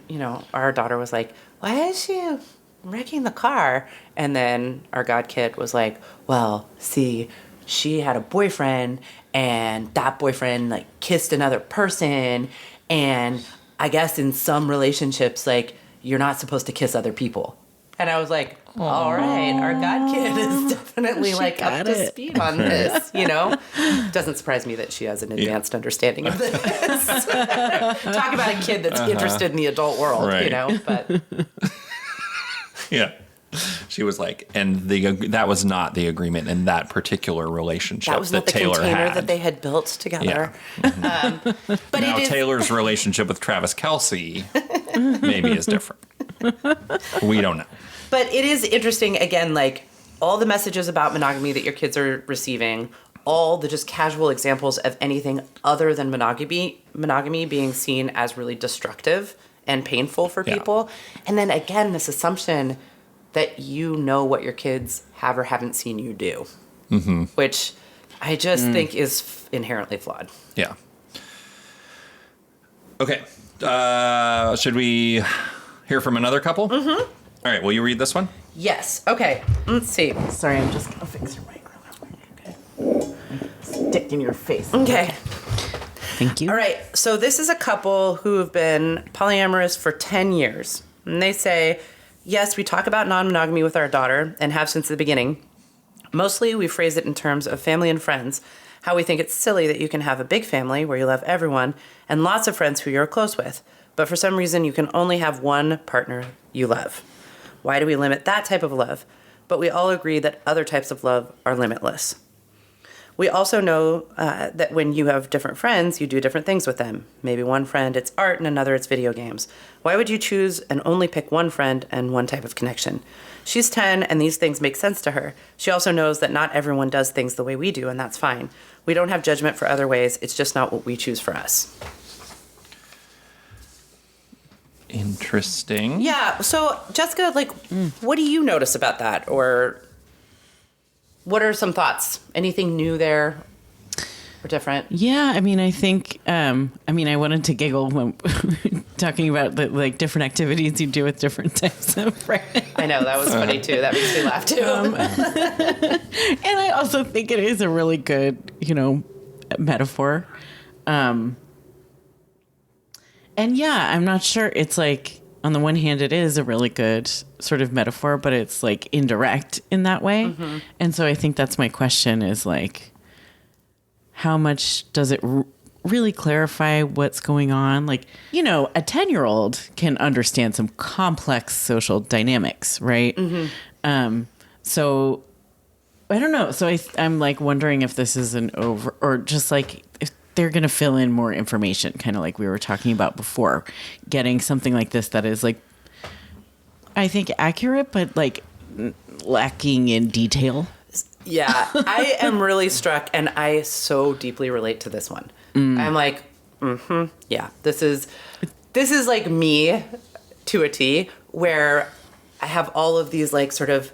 our daughter was like, why is she wrecking the car? And then our god kid was like, well, see, she had a boyfriend, and that boyfriend like kissed another person. And I guess in some relationships, like, you're not supposed to kiss other people. And I was like, all right, our god kid is definitely like up to speed on this, Doesn't surprise me that she has an advanced understanding of this. Talk about a kid that's interested in the adult world, but Yeah. She was like, and that was not the agreement in that particular relationship that was not the Taylor container had. that they had built together. Yeah. But now Taylor's relationship with Travis Kelce maybe is different. We don't know. But it is interesting, again, like all the messages about monogamy that your kids are receiving, all the just casual examples of anything other than monogamy being seen as really destructive and painful for people. And then again, this assumption that you know what your kids have or haven't seen you do, which I just think is inherently flawed. Yeah. Okay. Should we hear from another couple? Mm-hmm. All right. Will you read this one? Yes. Okay. Let's see. Sorry, I'm just going to fix your mic real quick. Okay. Stick in your face. Okay. Thank you. All right. So this is a couple who have been polyamorous for 10 years. And they say, yes, we talk about non-monogamy with our daughter and have since the beginning. Mostly we phrase it in terms of family and friends, how we think it's silly that you can have a big family where you love everyone and lots of friends who you're close with. But for some reason, you can only have one partner you love. Why do we limit that type of love? But we all agree that other types of love are limitless. We also know that when you have different friends, you do different things with them. Maybe one friend, it's art, and another, it's video games. Why would you choose and only pick one friend and one type of connection? She's 10, and these things make sense to her. She also knows that not everyone does things the way we do, and that's fine. We don't have judgment for other ways. It's just not what we choose for us. Interesting. Yeah. So, Jessica, like, what do you notice about that? Or what are some thoughts? Anything new there or different? Yeah, I mean, I think, I wanted to giggle when talking about the like different activities you do with different types of friends. I know, that was funny too. That makes me laugh too. And I also think it is a really good, metaphor. And yeah, I'm not sure. It's like, on the one hand, it is a really good sort of metaphor, but it's like indirect in that way. Mm-hmm. And so I think that's my question is like, how much does it really clarify what's going on? Like, a 10-year-old can understand some complex social dynamics, right? Mm-hmm. So I don't know. So I'm like wondering if this is an over, or just like if they're going to fill in more information, kind of like we were talking about before, getting something like this that is like, I think accurate, but like lacking in detail. Yeah, I am really struck, and I so deeply relate to this one. I'm like, yeah, this is like me to a T, where I have all of these like sort of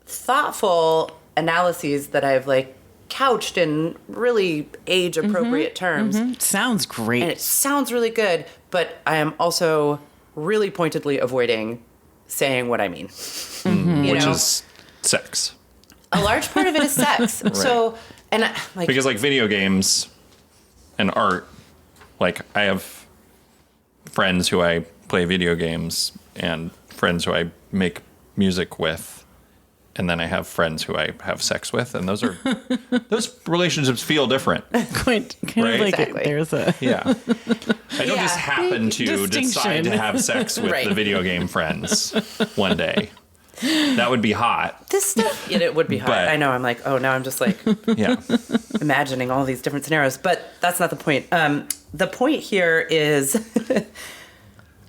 thoughtful analyses that I've like couched in really age appropriate terms. Mm-hmm. Sounds great. And it sounds really good, but I am also really pointedly avoiding saying what I mean. Which is sex. A large part of it is sex. Right. So, and like, Because like video games and art, like I have friends who I play video games and friends who I make music with. And then I have friends who I have sex with, and those relationships feel different. Kind Right? of like Exactly. there's a Yeah. I don't just happen to distinction. decide to have sex with Right. the video game friends one day. That would be hot. this stuff, it would be hard. But- I know. I'm like, oh, now I'm just like Yeah. imagining all these different scenarios, but that's not the point. The point here is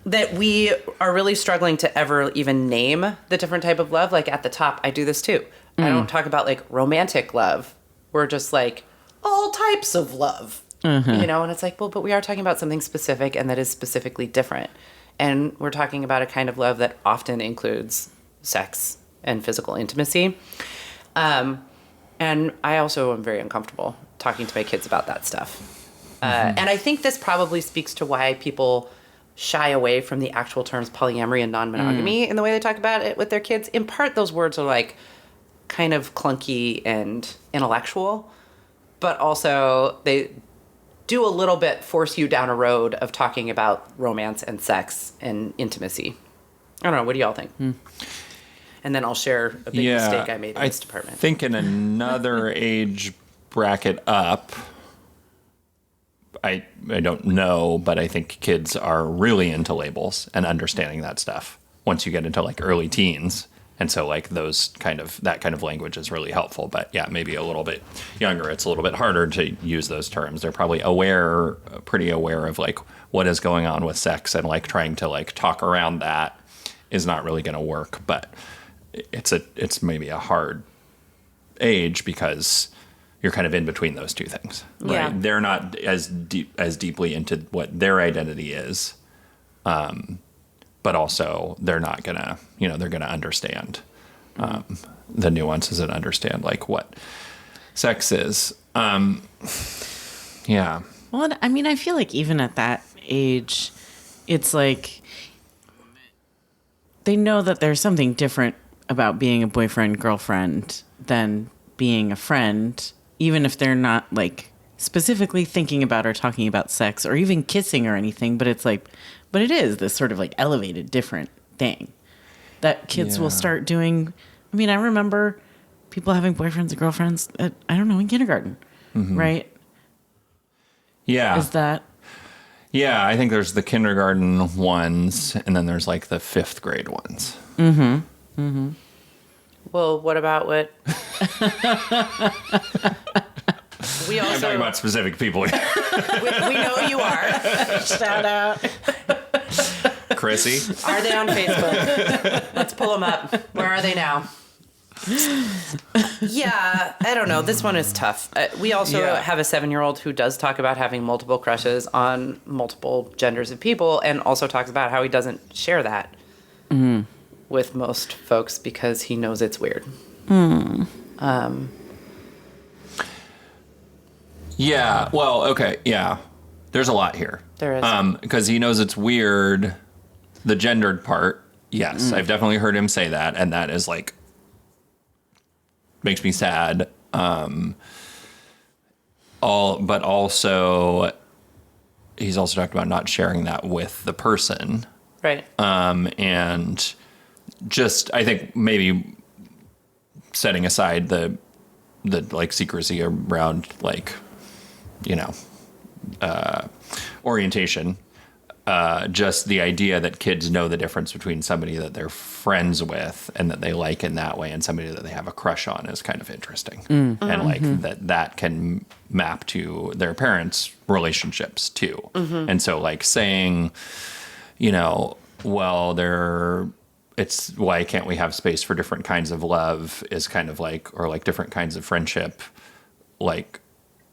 that we are really struggling to ever even name the different type of love. Like at the top, I do this too. I don't talk about like romantic love. We're just like all types of love, you know? And it's like, well, but we are talking about something specific and that is specifically different. And we're talking about a kind of love that often includes sex and physical intimacy. And I also am very uncomfortable talking to my kids about that stuff. And I think this probably speaks to why people shy away from the actual terms polyamory and non-monogamy in the way they talk about it with their kids. In part, those words are like kind of clunky and intellectual, but also they do a little bit force you down a road of talking about romance and sex and intimacy. I don't know. What do y'all think? And then I'll share a big mistake I made in this department. I think in another age bracket up, I don't know, but I think kids are really into labels and understanding that stuff once you get into like early teens. And so like that kind of language is really helpful. But yeah, maybe a little bit younger, it's a little bit harder to use those terms. They're probably pretty aware of like what is going on with sex, and like trying to like talk around that is not really going to work. But it's maybe a hard age because you're kind of in between those two things, right? Yeah. They're not as deeply into what their identity is, but also they're not gonna, they're gonna understand the nuances and understand like what sex is. Yeah. Well, I mean, I feel like even at that age, it's like they know that there's something different about being a boyfriend, girlfriend than being a friend, even if they're not like specifically thinking about or talking about sex or even kissing or anything. But it's like, but it is this sort of like elevated, different thing that kids will start doing. I mean, I remember people having boyfriends and girlfriends at, I don't know, in kindergarten, right? Yeah. Is that? Yeah, I think there's the kindergarten ones, and then there's like the 5th grade ones. Well, what about what? We also I'm talking about specific people. we know you are. Shout out. Chrissy? Are they on Facebook? Let's pull them up. Where are they now? Yeah, I don't know. This one is tough. We also have a 7-year-old who does talk about having multiple crushes on multiple genders of people, and also talks about how he doesn't share that with most folks because he knows it's weird. Yeah. Well, okay. Yeah. There's a lot here. There is. Because he knows it's weird. The gendered part. Yes. I've definitely heard him say that. And that is like, makes me sad. But also, he's also talked about not sharing that with the person. Right. And just, I think maybe setting aside the like secrecy around like, orientation, just the idea that kids know the difference between somebody that they're friends with and that they like in that way and somebody that they have a crush on is kind of interesting. And like that can map to their parents' relationships too. And so like saying, it's why can't we have space for different kinds of love is kind of like, or like different kinds of friendship, like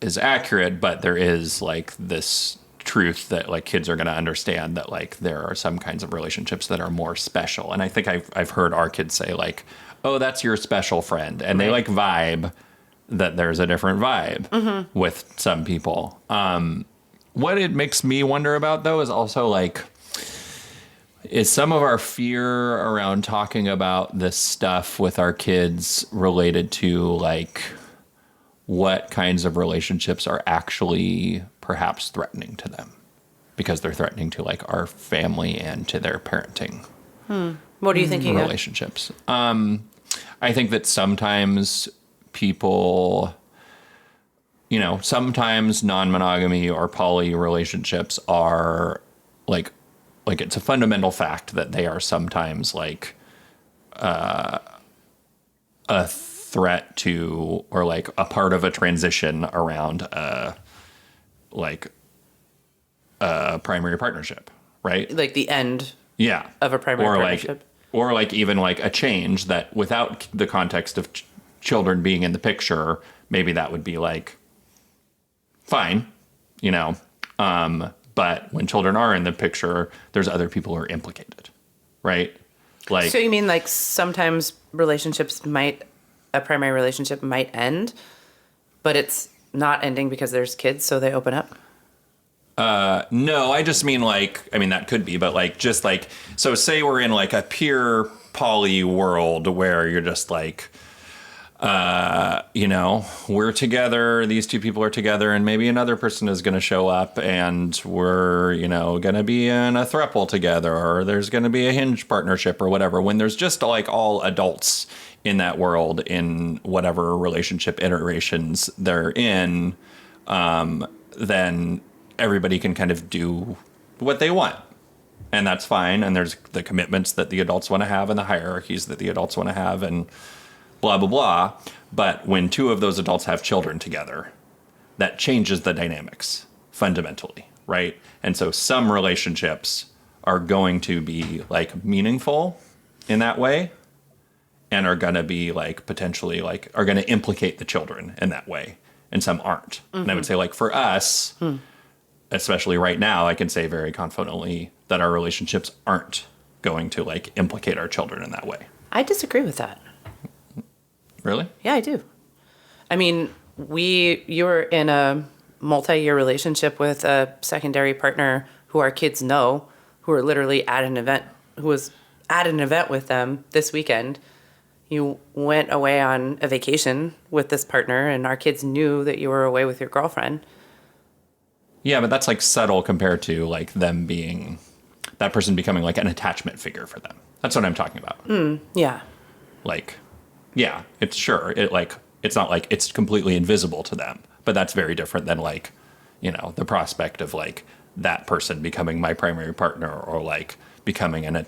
is accurate, but there is like this truth that like kids are going to understand that like there are some kinds of relationships that are more special. And I think I've heard our kids say like, oh, that's your special friend. And they like vibe that there's a different vibe with some people. What it makes me wonder about though is also like, Is some of our fear around talking about this stuff with our kids related to like what kinds of relationships are actually perhaps threatening to them because they're threatening to like our family and to their parenting What are you thinking relationships? I think that sometimes people, sometimes non-monogamy or poly relationships are like it's a fundamental fact that they are sometimes like a threat to or like a part of a transition around a primary partnership, right? Like the end Yeah. of a primary partnership? Or like even like a change that without the context of children being in the picture, maybe that would be like fine, but when children are in the picture, there's other people who are implicated, right? Like, So you mean like sometimes a primary relationship might end, but it's not ending because there's kids, so they open up? no, I just mean that could be, but like, just like, so say we're in like a pure poly world where you're just like, we're together, these two people are together, and maybe another person is going to show up and we're, going to be in a throuple together, or there's going to be a hinge partnership or whatever. When there's just like all adults in that world in whatever relationship iterations they're in, then everybody can kind of do what they want. And that's fine. And there's the commitments that the adults want to have and the hierarchies that the adults want to have and blah, blah, blah. But when two of those adults have children together, that changes the dynamics fundamentally, right? And so some relationships are going to be like meaningful in that way and are going to be like potentially like are going to implicate the children in that way. And some aren't. Mm-hmm. And I would say like for us, especially right now, I can say very confidently that our relationships aren't going to like implicate our children in that way. I disagree with that. Really? Yeah, I do. I mean, you were in a multi-year relationship with a secondary partner who our kids know, who are literally who was at an event with them this weekend. You went away on a vacation with this partner, and our kids knew that you were away with your girlfriend. Yeah, but that's like subtle compared to like them being, that person becoming like an attachment figure for them. That's what I'm talking about. Yeah. Like, yeah, it's sure. It's not like it's completely invisible to them, but that's very different than like, the prospect of like that person becoming my primary partner or like becoming an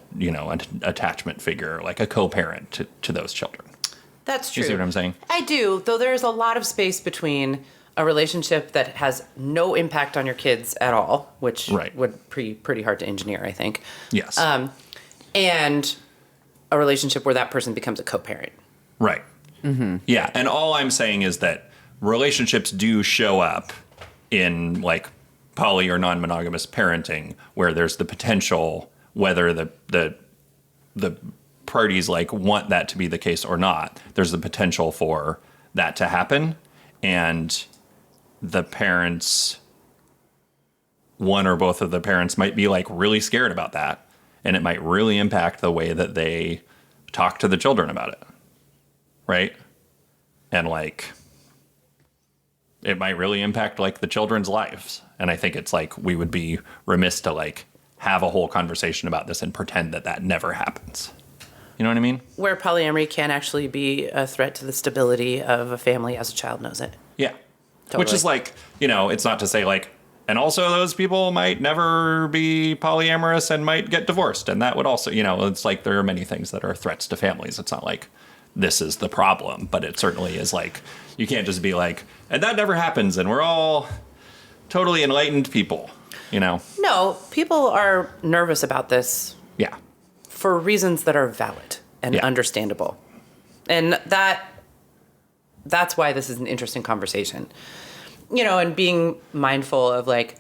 attachment figure, like a co-parent to those children. That's true. You see what I'm saying? I do, though there's a lot of space between a relationship that has no impact on your kids at all, which would be pretty hard to engineer, I think. Yes. And a relationship where that person becomes a co-parent. Right. Mm-hmm. Yeah. And all I'm saying is that relationships do show up in like poly or non-monogamous parenting where there's the potential, whether the parties like want that to be the case or not, there's the potential for that to happen. And the parents, one or both of the parents might be like really scared about that. And it might really impact the way that they talk to the children about it. Right? And like, it might really impact like the children's lives. And I think it's like, we would be remiss to like have a whole conversation about this and pretend that that never happens. You know what I mean? Where polyamory can actually be a threat to the stability of a family as a child knows it. Yeah. Totally. Which is like, it's not to say like, and also those people might never be polyamorous and might get divorced. And that would also, it's like there are many things that are threats to families. It's not like this is the problem, but it certainly is like, you can't just be like, and that never happens and we're all totally enlightened people, No, people are nervous about this. Yeah. For reasons that are valid and understandable. And that's why this is an interesting conversation. And being mindful of like,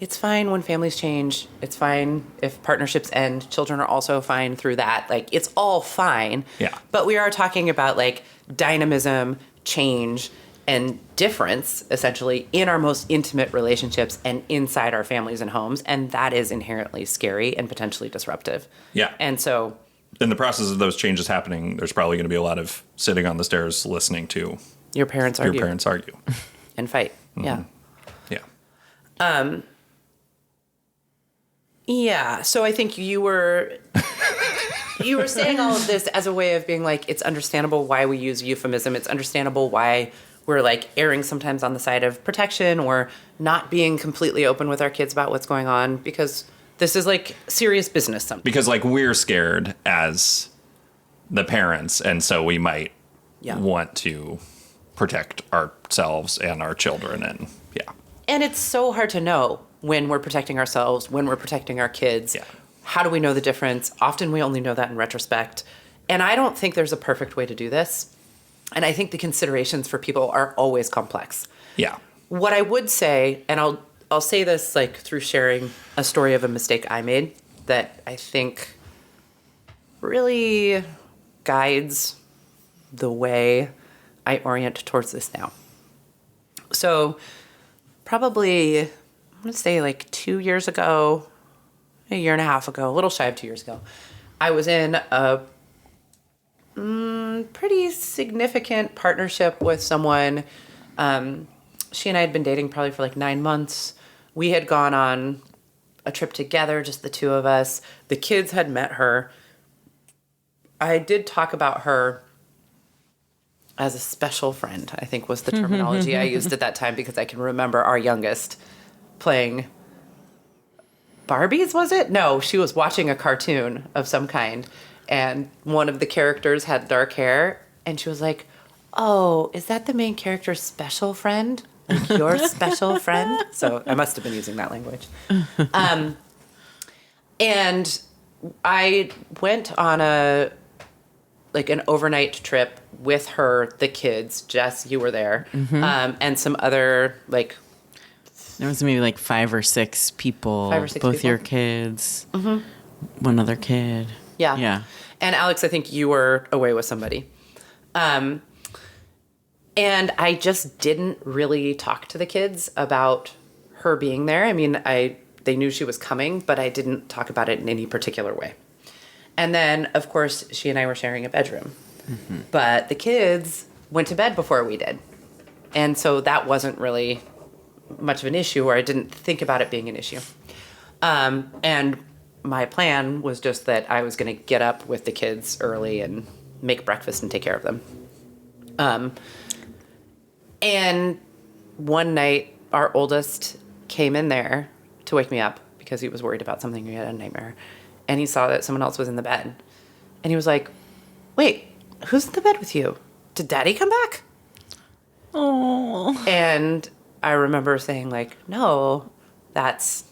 it's fine when families change. It's fine if partnerships end. Children are also fine through that. Like, it's all fine. Yeah. But we are talking about like dynamism, change, and difference, essentially, in our most intimate relationships and inside our families and homes. And that is inherently scary and potentially disruptive. Yeah. And so, in the process of those changes happening, there's probably going to be a lot of sitting on the stairs listening to your parents argue. And fight. Yeah. Yeah. Yeah. So I think you were saying all of this as a way of being like, it's understandable why we use euphemism. It's understandable why we're like erring sometimes on the side of protection or not being completely open with our kids about what's going on, because this is like serious business sometimes. Because like we're scared as the parents, and so we might want to protect ourselves and our children, and And it's so hard to know when we're protecting ourselves, when we're protecting our kids. Yeah. How do we know the difference? Often we only know that in retrospect. And I don't think there's a perfect way to do this. And I think the considerations for people are always complex. Yeah. What I would say, and I'll say this like through sharing a story of a mistake I made that I think really guides the way I orient towards this now. So probably, I'm going to say like 2 years ago, a year and a half ago, a little shy of 2 years ago, I was in a pretty significant partnership with someone. She and I had been dating probably for like 9 months. We had gone on a trip together, just the two of us. The kids had met her. I did talk about her as a special friend, I think was the terminology I used at that time, because I can remember our youngest playing Barbies, was it? No, she was watching a cartoon of some kind, and one of the characters had dark hair, and she was like, "Oh, is that the main character's special friend? Like your special friend?" So I must have been using that language. And I went on an overnight trip with her, the kids. Jess, you were there, and some other There was maybe like 5 or 6 people. 5 or 6 both people. your kids. One other kid. Yeah. Yeah. And Alex, I think you were away with somebody. And I just didn't really talk to the kids about her being there. I mean, they knew she was coming, but I didn't talk about it in any particular way. And then, of course, she and I were sharing a bedroom. But the kids went to bed before we did. And so that wasn't really much of an issue, or I didn't think about it being an issue. And my plan was just that I was going to get up with the kids early and make breakfast and take care of them. And one night, our oldest came in there to wake me up because he was worried about something. He had a nightmare. And he saw that someone else was in the bed. And he was like, "Wait, who's in the bed with you? Did Daddy come back?" Oh. And I remember saying like, "No, that's,"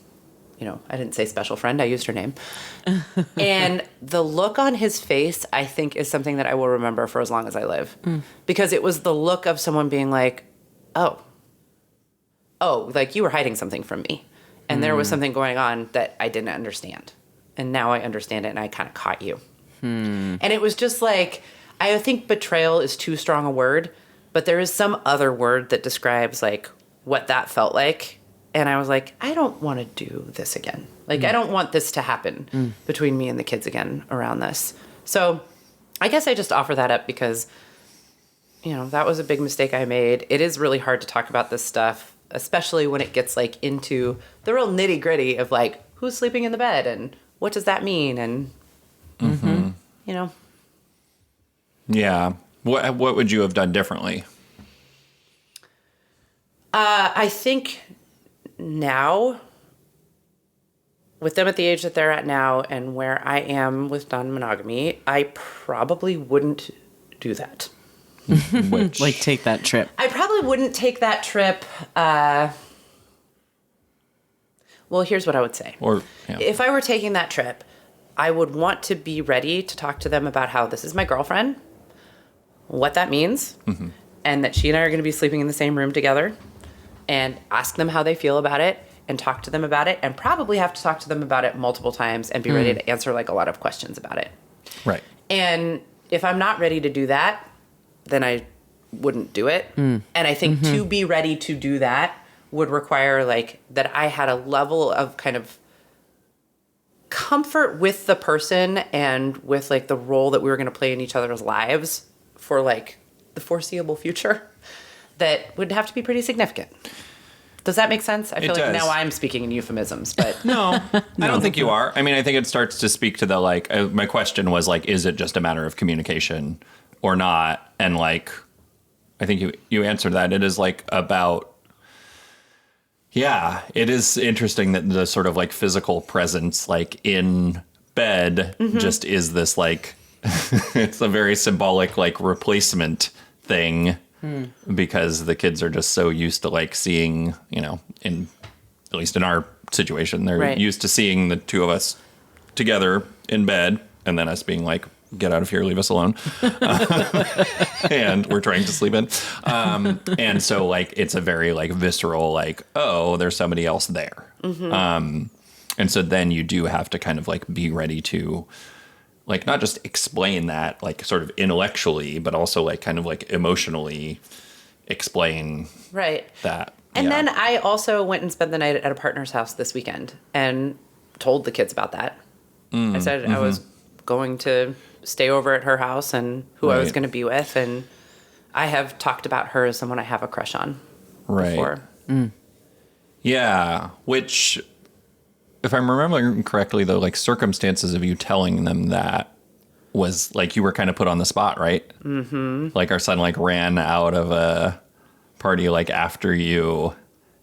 I didn't say special friend. I used her name. And the look on his face, I think, is something that I will remember for as long as I live. Because it was the look of someone being like, oh, like you were hiding something from me. And there was something going on that I didn't understand. And now I understand it, and I kind of caught you. And it was just like, I think betrayal is too strong a word, but there is some other word that describes like what that felt like. And I was like, I don't want to do this again. Like, I don't want this to happen between me and the kids again around this. So I guess I just offer that up because, that was a big mistake I made. It is really hard to talk about this stuff, especially when it gets like into the real nitty gritty of like, who's sleeping in the bed and what does that mean? And, Yeah. What would you have done differently? I think now, with them at the age that they're at now and where I am with non-monogamy, I probably wouldn't do that. Which, Like take that trip. I probably wouldn't take that trip. Well, here's what I would say. If I were taking that trip, I would want to be ready to talk to them about how this is my girlfriend, what that means, and that she and I are going to be sleeping in the same room together, and ask them how they feel about it and talk to them about it, and probably have to talk to them about it multiple times and be ready to answer like a lot of questions about it. Right. And if I'm not ready to do that, then I wouldn't do it. And I think to be ready to do that would require like that I had a level of kind of comfort with the person and with like the role that we were going to play in each other's lives for like the foreseeable future that would have to be pretty significant. Does that make sense? I feel like now I'm speaking in euphemisms, but no, I don't think you are. I mean, I think it starts to speak to the like, my question was like, is it just a matter of communication or not? And like, I think you answered that. It is like about, yeah, it is interesting that the sort of like physical presence, like in bed, just is this like, it's a very symbolic like replacement thing because the kids are just so used to like seeing, you know, in at least in our situation, they're used to seeing the two of us together in bed and then us being like, get out of here, leave us alone. And we're trying to sleep in. And so like, it's a very like visceral, like, oh, there's somebody else there. And so then you do have to kind of like be ready to like, not just explain that like sort of intellectually, but also like kind of like emotionally explain that. And then I also went and spent the night at a partner's house this weekend and told the kids about that. I said I was going to stay over at her house and who I was going to be with. And I have talked about her as someone I have a crush on before. Yeah. Which, if I'm remembering correctly, though, like circumstances of you telling them that was like you were kind of put on the spot, right? Like our son like ran out of a party like after you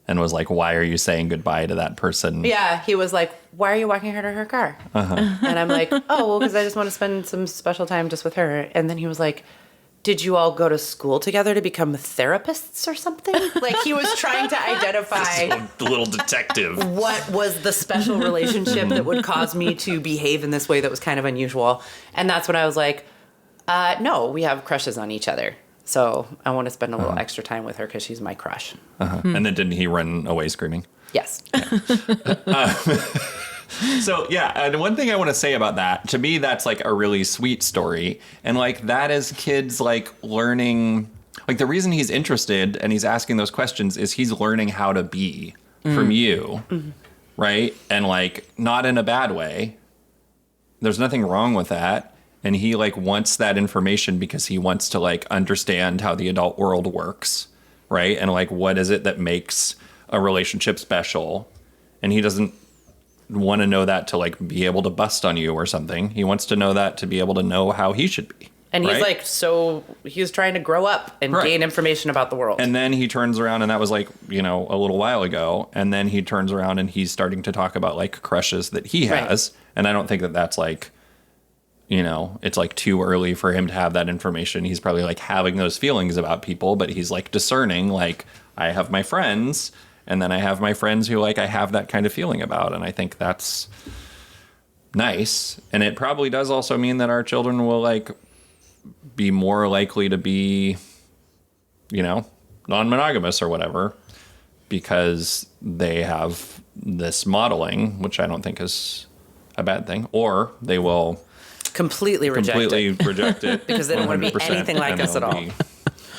and was like, why are you saying goodbye to that person? Yeah, he was like, why are you walking her to her car? And I'm like, oh, well, because I just want to spend some special time just with her. And then he was like, did you all go to school together to become therapists or something? Like he was trying to identify the little detective. What was the special relationship that would cause me to behave in this way that was kind of unusual. And that's when I was like, no, we have crushes on each other. So I want to spend a little extra time with her because she's my crush. And then didn't he run away screaming? Yes. So, yeah, and one thing I want to say about that, to me, that's like a really sweet story. And like that is kids like learning, like the reason he's interested and he's asking those questions is he's learning how to be from you, right? And like not in a bad way. There's nothing wrong with that. And he like wants that information because he wants to like understand how the adult world works, right? And like what is it that makes a relationship special? And he doesn't want to know that to like be able to bust on you or something. He wants to know that to be able to know how he should be. And he's like, so he's trying to grow up and gain information about the world. And then he turns around, and that was like, you know, a little while ago. And then he turns around and he's starting to talk about like crushes that he has. And I don't think that that's like, you know, it's like too early for him to have that information. He's probably like having those feelings about people, but he's like discerning, like I have my friends and then I have my friends who like I have that kind of feeling about. And I think that's nice. And it probably does also mean that our children will like be more likely to be, you know, non-monogamous or whatever, because they have this modeling, which I don't think is a bad thing, or they will completely reject it because they don't want to be anything like us at all.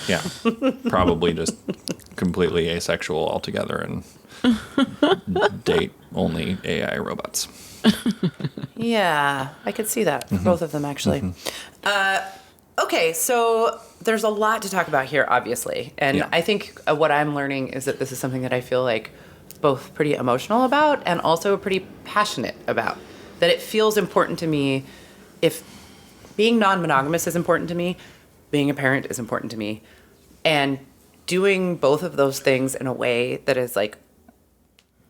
Yeah, probably just completely asexual altogether and date only AI robots. Yeah, I could see that for both of them, actually. Okay, so there's a lot to talk about here, obviously. And I think what I'm learning is that this is something that I feel like both pretty emotional about and also pretty passionate about. That it feels important to me. If being non-monogamous is important to me, being a parent is important to me. And doing both of those things in a way that is like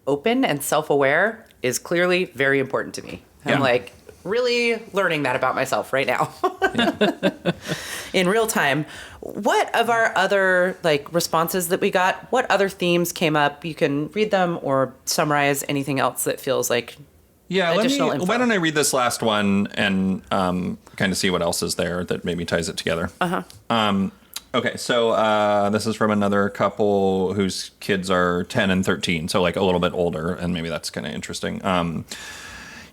open and self-aware is clearly very important to me. Yeah. I'm like really learning that about myself right now in real time. What of our other like responses that we got, what other themes came up? You can read them or summarize anything else that feels like additional info. Why don't I read this last one and kind of see what else is there that maybe ties it together. Okay, so this is from another couple whose kids are 10 and 13, so like a little bit older, and maybe that's kind of interesting.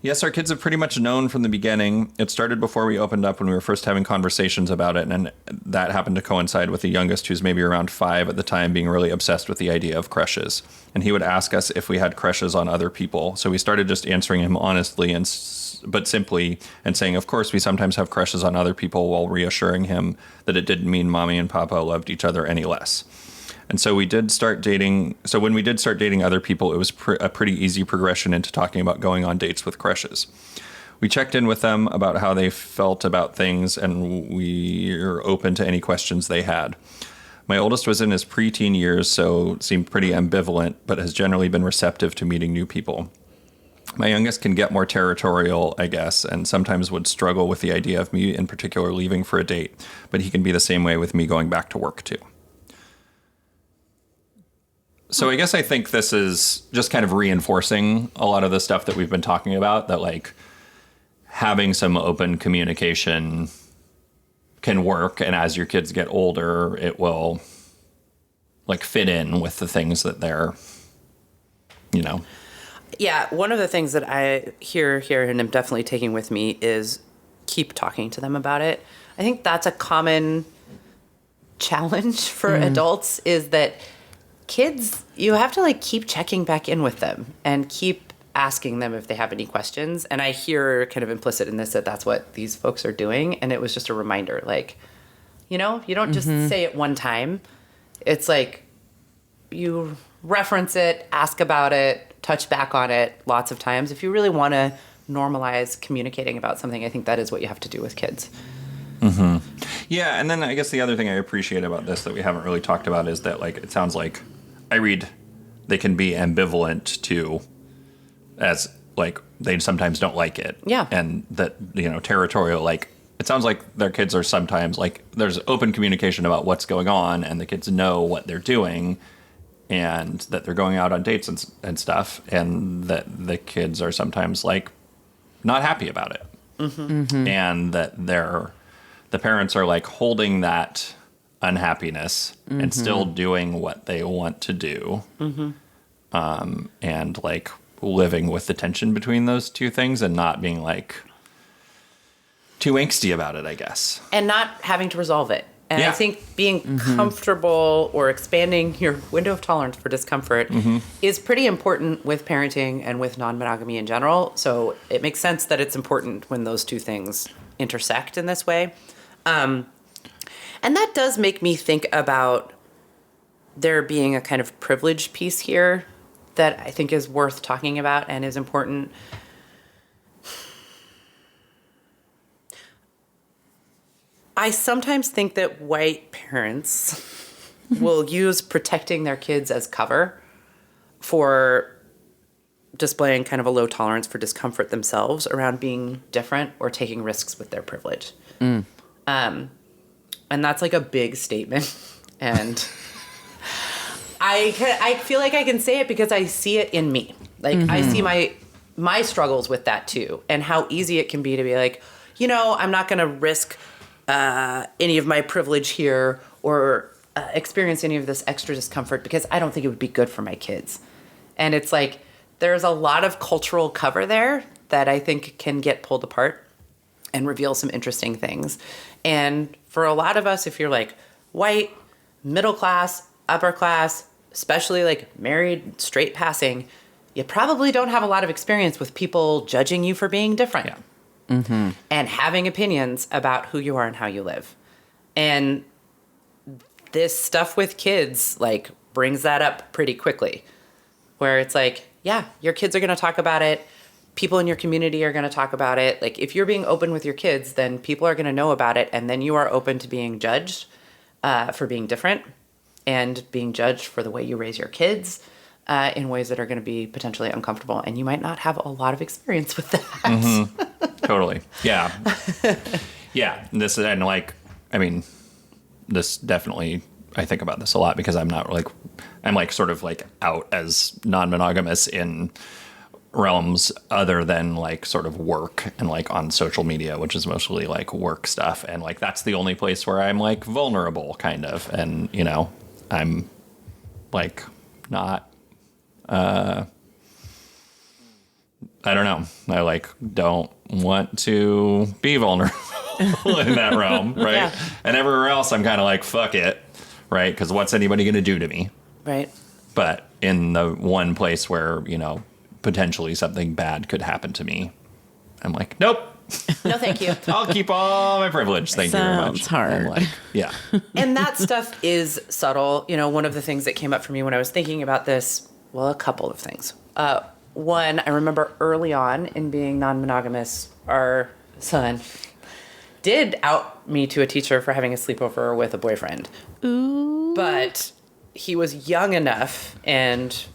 Yes, our kids have pretty much known from the beginning. It started before we opened up when we were first having conversations about it. And that happened to coincide with the youngest, who's maybe around 5 at the time, being really obsessed with the idea of crushes. And he would ask us if we had crushes on other people. So we started just answering him honestly but simply, and saying, of course, we sometimes have crushes on other people, while reassuring him that it didn't mean mommy and papa loved each other any less. And so we did start dating. So when we did start dating other people, it was a pretty easy progression into talking about going on dates with crushes. We checked in with them about how they felt about things, and we are open to any questions they had. My oldest was in his preteen years, so seemed pretty ambivalent, but has generally been receptive to meeting new people. My youngest can get more territorial, I guess, and sometimes would struggle with the idea of me in particular leaving for a date, but he can be the same way with me going back to work too. So I guess I think this is just kind of reinforcing a lot of the stuff that we've been talking about, that like having some open communication can work. And as your kids get older, it will like fit in with the things that they're, you know. Yeah. One of the things that I hear here and am definitely taking with me is keep talking to them about it. I think that's a common challenge for adults, is that kids, you have to like keep checking back in with them and keep asking them if they have any questions. And I hear kind of implicit in this that that's what these folks are doing. And it was just a reminder, like, you know, you don't just say it one time. It's like you reference it, ask about it, touch back on it lots of times. If you really want to normalize communicating about something, I think that is what you have to do with kids. Mm-hmm. Yeah, and then I guess the other thing I appreciate about this that we haven't really talked about is that, like, it sounds like I read they can be ambivalent to, as like they sometimes don't like it. Yeah. And that, you know, territorial, like it sounds like their kids are sometimes like there's open communication about what's going on, and the kids know what they're doing, and that they're going out on dates and stuff, and that the kids are sometimes like not happy about it. And that the parents are like holding that unhappiness and still doing what they want to do. And like living with the tension between those two things and not being like too angsty about it, I guess. And not having to resolve it. And Yeah. I think being comfortable or expanding your window of tolerance for discomfort is pretty important with parenting and with non-monogamy in general. So it makes sense that it's important when those two things intersect in this way. And that does make me think about there being a kind of privilege piece here that I think is worth talking about and is important. I sometimes think that white parents will use protecting their kids as cover for displaying kind of a low tolerance for discomfort themselves around being different or taking risks with their privilege. And that's like a big statement. And I feel like I can say it because I see it in me. Like I see my struggles with that too, and how easy it can be to be like, you know, I'm not going to risk any of my privilege here or experience any of this extra discomfort because I don't think it would be good for my kids. And it's like, there's a lot of cultural cover there that I think can get pulled apart and reveal some interesting things. And for a lot of us, if you're like white, middle class, upper class, especially like married, straight passing, you probably don't have a lot of experience with people judging you for being different. Yeah. And having opinions about who you are and how you live. And this stuff with kids like brings that up pretty quickly, where it's like, yeah, your kids are going to talk about it. People in your community are going to talk about it. Like if you're being open with your kids, then people are going to know about it. And then you are open to being judged for being different and being judged for the way you raise your kids in ways that are going to be potentially uncomfortable. And you might not have a lot of experience with that. Totally. Yeah. Yeah. This is, and like, I mean, this definitely, I think about this a lot because I'm not like, I'm like sort of like out as non-monogamous in realms other than like sort of work and like on social media, which is mostly like work stuff. And like, that's the only place where I'm like vulnerable kind of. And, you know, I'm like not, I don't know. I like don't want to be vulnerable in that realm, right? Yeah. And everywhere else, I'm kind of like, fuck it, right? Because what's anybody going to do to me? Right. But in the one place where, potentially something bad could happen to me, I'm like, nope. No, thank you. I'll keep all my privilege. Thank you very much. Sounds hard. I'm like, yeah. And that stuff is subtle. One of the things that came up for me when I was thinking about this, well, a couple of things. One, I remember early on in being non-monogamous, our son did out me to a teacher for having a sleepover with a boyfriend. Ooh. But he was young enough and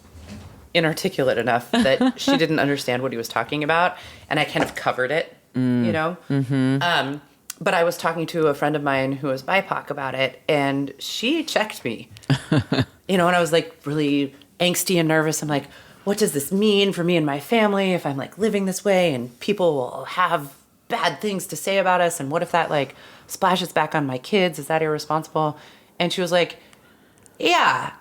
inarticulate enough that she didn't understand what he was talking about. And I kind of covered it, Mm-hmm. But I was talking to a friend of mine who was BIPOC about it, and she checked me. And I was like really angsty and nervous. I'm like, what does this mean for me and my family if I'm like living this way and people will have bad things to say about us? And what if that like splashes back on my kids? Is that irresponsible? And she was like, yeah.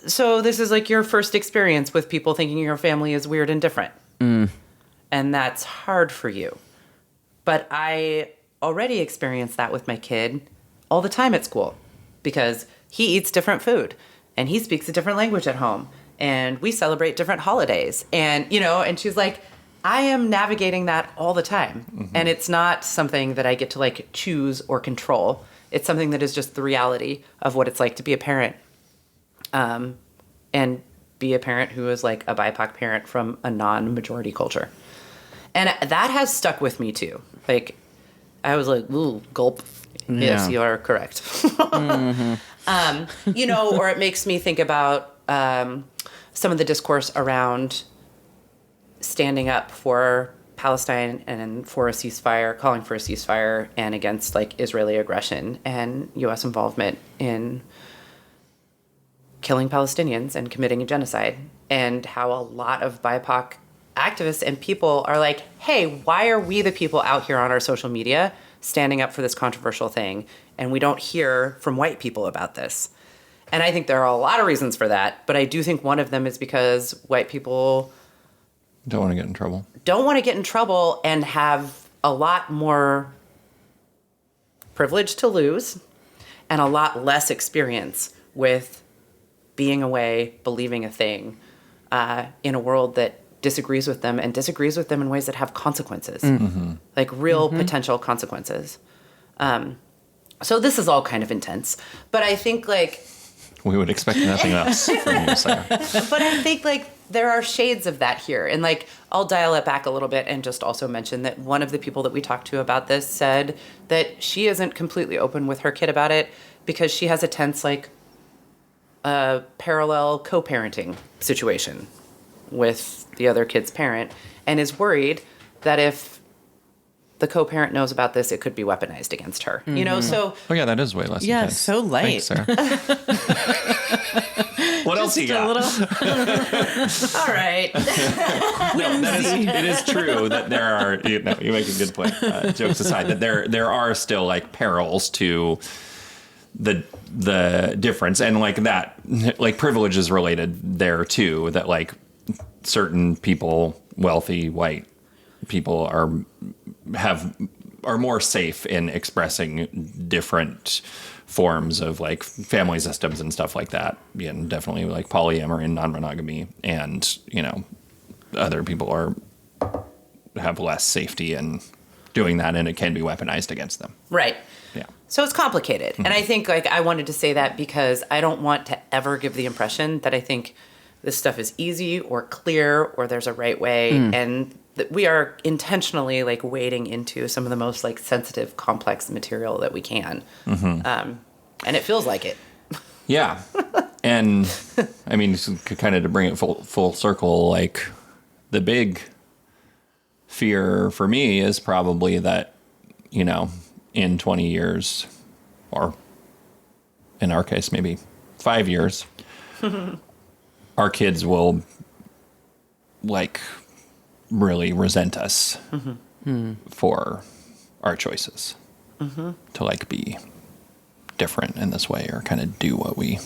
So this is like your first experience with people thinking your family is weird and different. And that's hard for you. But I already experienced that with my kid all the time at school because he eats different food and he speaks a different language at home and we celebrate different holidays. And, and she's like, I am navigating that all the time. Mm-hmm. And it's not something that I get to like choose or control. It's something that is just the reality of what it's like to be a parent. And be a parent who is like a BIPOC parent from a non-majority culture. And that has stuck with me too. Like, I was like, ooh, gulp. Yeah. Yes, you are correct. Mm-hmm. Or it makes me think about some of the discourse around standing up for Palestine and for a ceasefire, calling for a ceasefire, and against like Israeli aggression and U.S. involvement in killing Palestinians and committing a genocide, and how a lot of BIPOC activists and people are like, hey, why are we the people out here on our social media standing up for this controversial thing? And we don't hear from white people about this. And I think there are a lot of reasons for that. But I do think one of them is because white people don't want to get in trouble and have a lot more privilege to lose and a lot less experience with being away, believing a thing in a world that disagrees with them and disagrees with them in ways that have consequences, like real potential consequences. So this is all kind of intense, but I think like we would expect nothing else from you, Sarah. But I think like there are shades of that here, and like I'll dial it back a little bit and just also mention that one of the people that we talked to about this said that she isn't completely open with her kid about it because she has a tense like parallel co-parenting situation with the other kid's parent, and is worried that if the co-parent knows about this, it could be weaponized against her. So oh yeah, that is way less. Yeah, intense. so light. Thanks, Sarah. What else you got? All right. No, it is true that there are. You make a good point. Jokes aside, that there are still like perils to the difference, and like that, like privilege is related there too. That like certain people, wealthy white people, are more safe in expressing different forms of like family systems and stuff like that. And definitely like polyamory and non-monogamy, and other people have less safety in doing that, and it can be weaponized against them. Right. Yeah. So it's complicated. And I think like I wanted to say that because I don't want to ever give the impression that I think this stuff is easy or clear or there's a right way. And that we are intentionally like wading into some of the most like sensitive, complex material that we can. And it feels like it. Yeah. And I mean, kind of to bring it full circle, like the big fear for me is probably that, in 20 years, or in our case, maybe 5 years, our kids will like really resent us for our choices to like be different in this way, or kind of do what we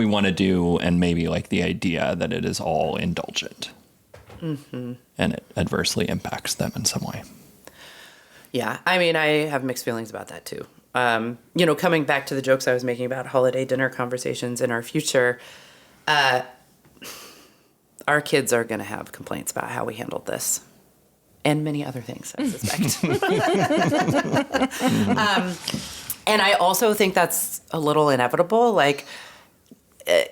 want to do, and maybe like the idea that it is all indulgent. and it adversely impacts them in some way. Yeah, I mean, I have mixed feelings about that too. Coming back to the jokes I was making about holiday dinner conversations in our future, our kids are going to have complaints about how we handled this and many other things, I suspect. And I also think that's a little inevitable. Like,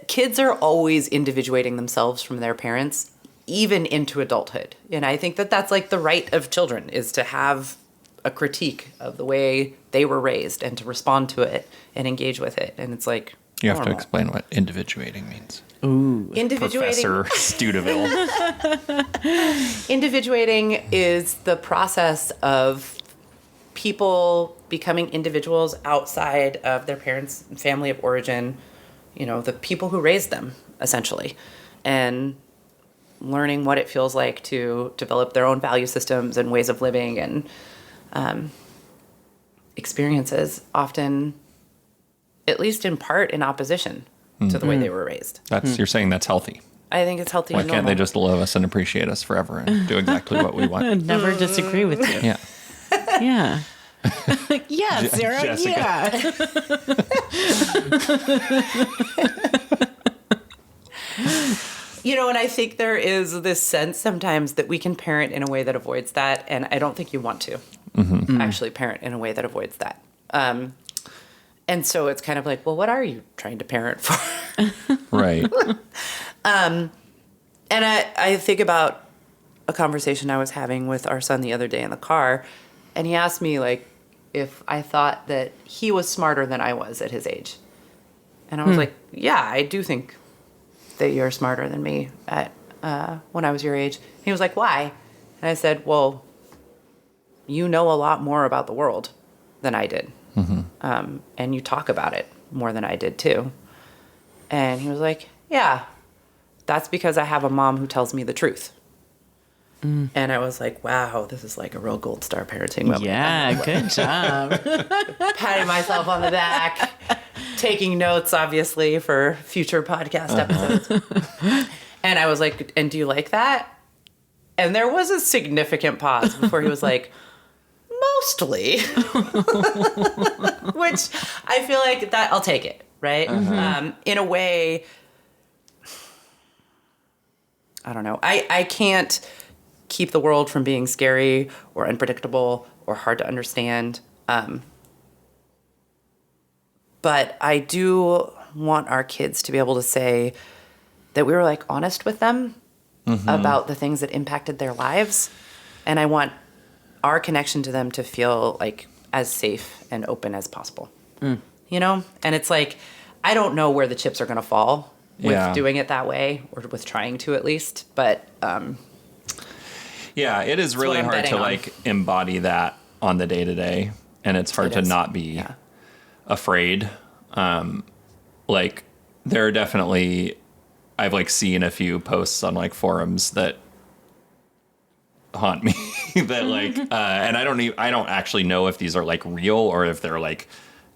kids are always individuating themselves from their parents, even into adulthood. And I think that that's like the right of children, is to have a critique of the way they were raised and to respond to it and engage with it. And it's like, you have to explain what individuating means. Ooh. Individuating. Professor Studeville. Individuating is the process of people becoming individuals outside of their parents' family of origin, the people who raised them, essentially, and learning what it feels like to develop their own value systems and ways of living and experiences, often, at least in part, in opposition to the way they were raised. You're saying that's healthy. I think it's healthy. Why and can't normal. they just love us and appreciate us forever and do exactly what we want? Never disagree with you. Yeah. Yeah. Yeah, Sarah. Jessica. Yeah. And I think there is this sense sometimes that we can parent in a way that avoids that, and I don't think you want to actually parent in a way that avoids that. And so it's kind of like, well, what are you trying to parent for? Right. And I think about a conversation I was having with our son the other day in the car, and he asked me, like, if I thought that he was smarter than I was at his age. And I was like, yeah, I do think that you're smarter than me at when I was your age. And he was like, why? And I said, well, you know a lot more about the world than I did. And you talk about it more than I did too. And he was like, yeah, that's because I have a mom who tells me the truth. And I was like, wow, this is like a real gold star parenting moment. Yeah, good job. Patting myself on the back, taking notes, obviously, for future podcast episodes. And I was like, and do you like that? And there was a significant pause before he was like, mostly. Which I feel like that, I'll take it, right? In a way, I don't know. I can't keep the world from being scary or unpredictable or hard to understand. But I do want our kids to be able to say that we were like honest with them about the things that impacted their lives. And I want our connection to them to feel like as safe and open as possible. And it's like, I don't know where the chips are going to fall with doing it that way, or with trying to at least. But yeah, it is really hard to like embody that on the day to day, and it's hard to not be afraid. Like, there are definitely, I've like seen a few posts on like forums that haunt me that like, and I don't actually know if these are like real or if they're like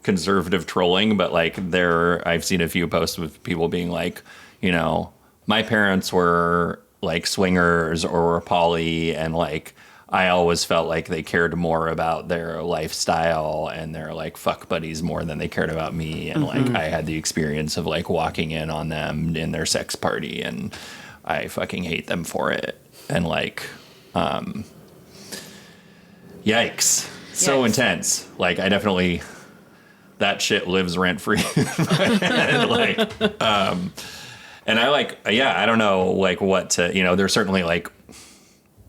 conservative trolling, but like I've seen a few posts with people being like, my parents were like swingers or were poly, and like I always felt like they cared more about their lifestyle and their like fuck buddies more than they cared about me, and like I had the experience of like walking in on them in their sex party and I fucking hate them for it, and like yikes. So intense. Like, I definitely, that shit lives rent free. Like, and I like, I don't know, like what to, there's certainly like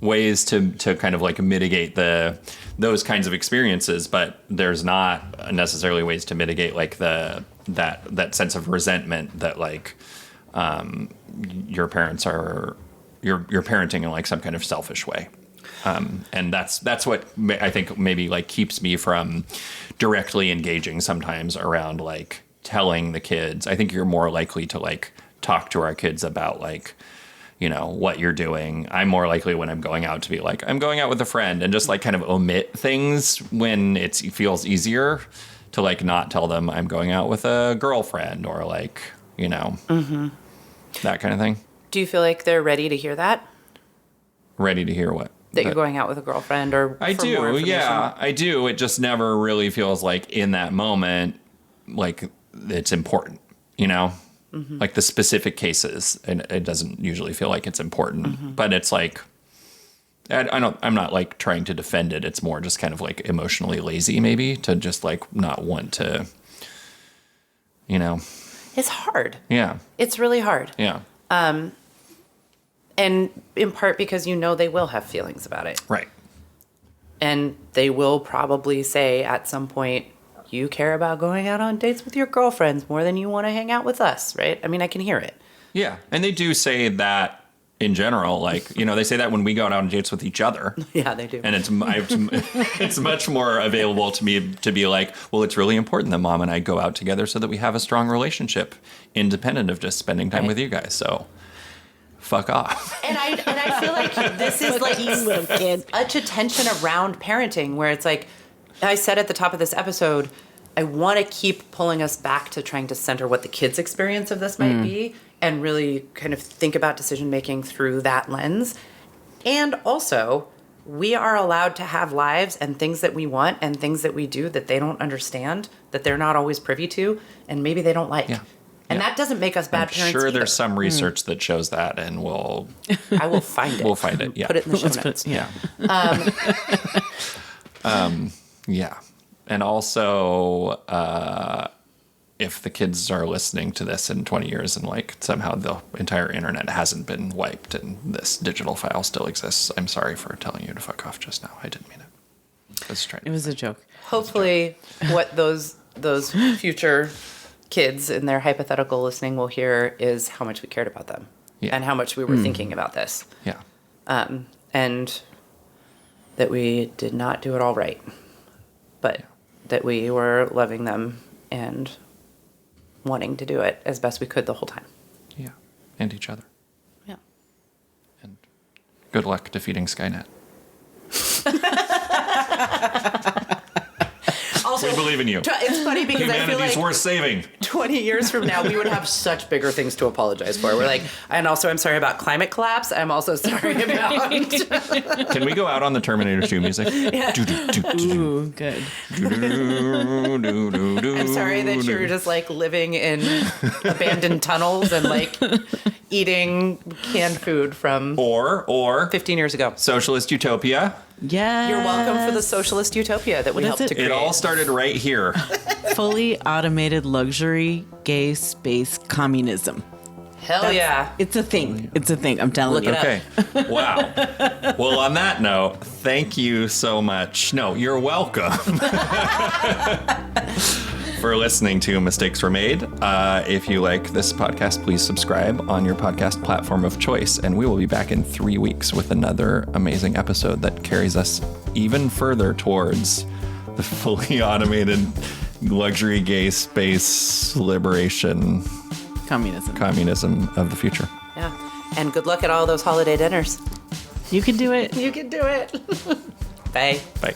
ways to kind of like mitigate those kinds of experiences, but there's not necessarily ways to mitigate like that sense of resentment that like, your parents are, you're parenting in like some kind of selfish way. And that's what I think maybe like keeps me from directly engaging sometimes around like telling the kids. I think you're more likely to like talk to our kids about like, what you're doing. I'm more likely when I'm going out to be like, I'm going out with a friend, and just like kind of omit things when it feels easier to like not tell them I'm going out with a girlfriend or like, that kind of thing. do you feel like they're ready to hear that? ready to hear what. That you're going out with a girlfriend or I for do, more information. yeah, I do. It just never really feels like in that moment, like it's important, you know? Mm-hmm. Like the specific cases, and it doesn't usually feel like it's important, mm-hmm. but it's like, I'm not like trying to defend it. It's more just kind of like emotionally lazy, maybe, to just like not want to, you know. It's hard. Yeah. It's really hard. Yeah. And in part because you know they will have feelings about it. Right. And they will probably say at some point, you care about going out on dates with your girlfriends more than you want to hang out with us, right? I mean, I can hear it. Yeah. And they do say that in general, like, you know, they say that when we go out on dates with each other. Yeah, they do. And it's much more available to me to be like, well, it's really important that Mom and I go out together so that we have a strong relationship, independent of just spending time with you guys. So fuck off. And I feel like this is like such a tension around parenting where it's like, I said at the top of this episode, I want to keep pulling us back to trying to center what the kids' experience of this might be and really kind of think about decision making through that lens. And also, we are allowed to have lives and things that we want and things that we do that they don't understand, that they're not always privy to, and maybe they don't like. Yeah. And that doesn't make us bad parents. I'm sure either. There's some research that shows that, and I will find it. We'll find it. Yeah. Put it in the show notes. Yeah. Yeah. And also, if the kids are listening to this in 20 years and like somehow the entire internet hasn't been wiped and this digital file still exists, I'm sorry for telling you to fuck off just now. I didn't mean it. It was a joke. Hopefully, what those future kids in their hypothetical listening will hear is how much we cared about them and how much we were thinking about this. Yeah. And that we did not do it all right, but that we were loving them and wanting to do it as best we could the whole time. Yeah. And each other. Yeah. And good luck defeating Skynet. Also, we believe in you. It's funny because I feel like worth saving. 20 years from now, we would have such bigger things to apologize for. We're like, and also I'm sorry about climate collapse. I'm also sorry about... Can we go out on the Terminator 2 music? Yeah. Ooh, good. I'm sorry that you're just like living in abandoned tunnels and like eating canned food from or 15 years ago. Socialist utopia. Yeah. You're welcome for the socialist utopia that we helped to create. It all started right here. Fully automated luxury gay space communism. Yeah. It's a thing. It's a thing. I'm telling you. Okay. Wow. Well, on that note, thank you so much. No, you're welcome. For listening to Mistakes Were Made. If you like this podcast, please subscribe on your podcast platform of choice. And we will be back in 3 weeks with another amazing episode that carries us even further towards the fully automated luxury gay space liberation communism of the future. Yeah. And good luck at all those holiday dinners. You can do it. You can do it. Bye. Bye.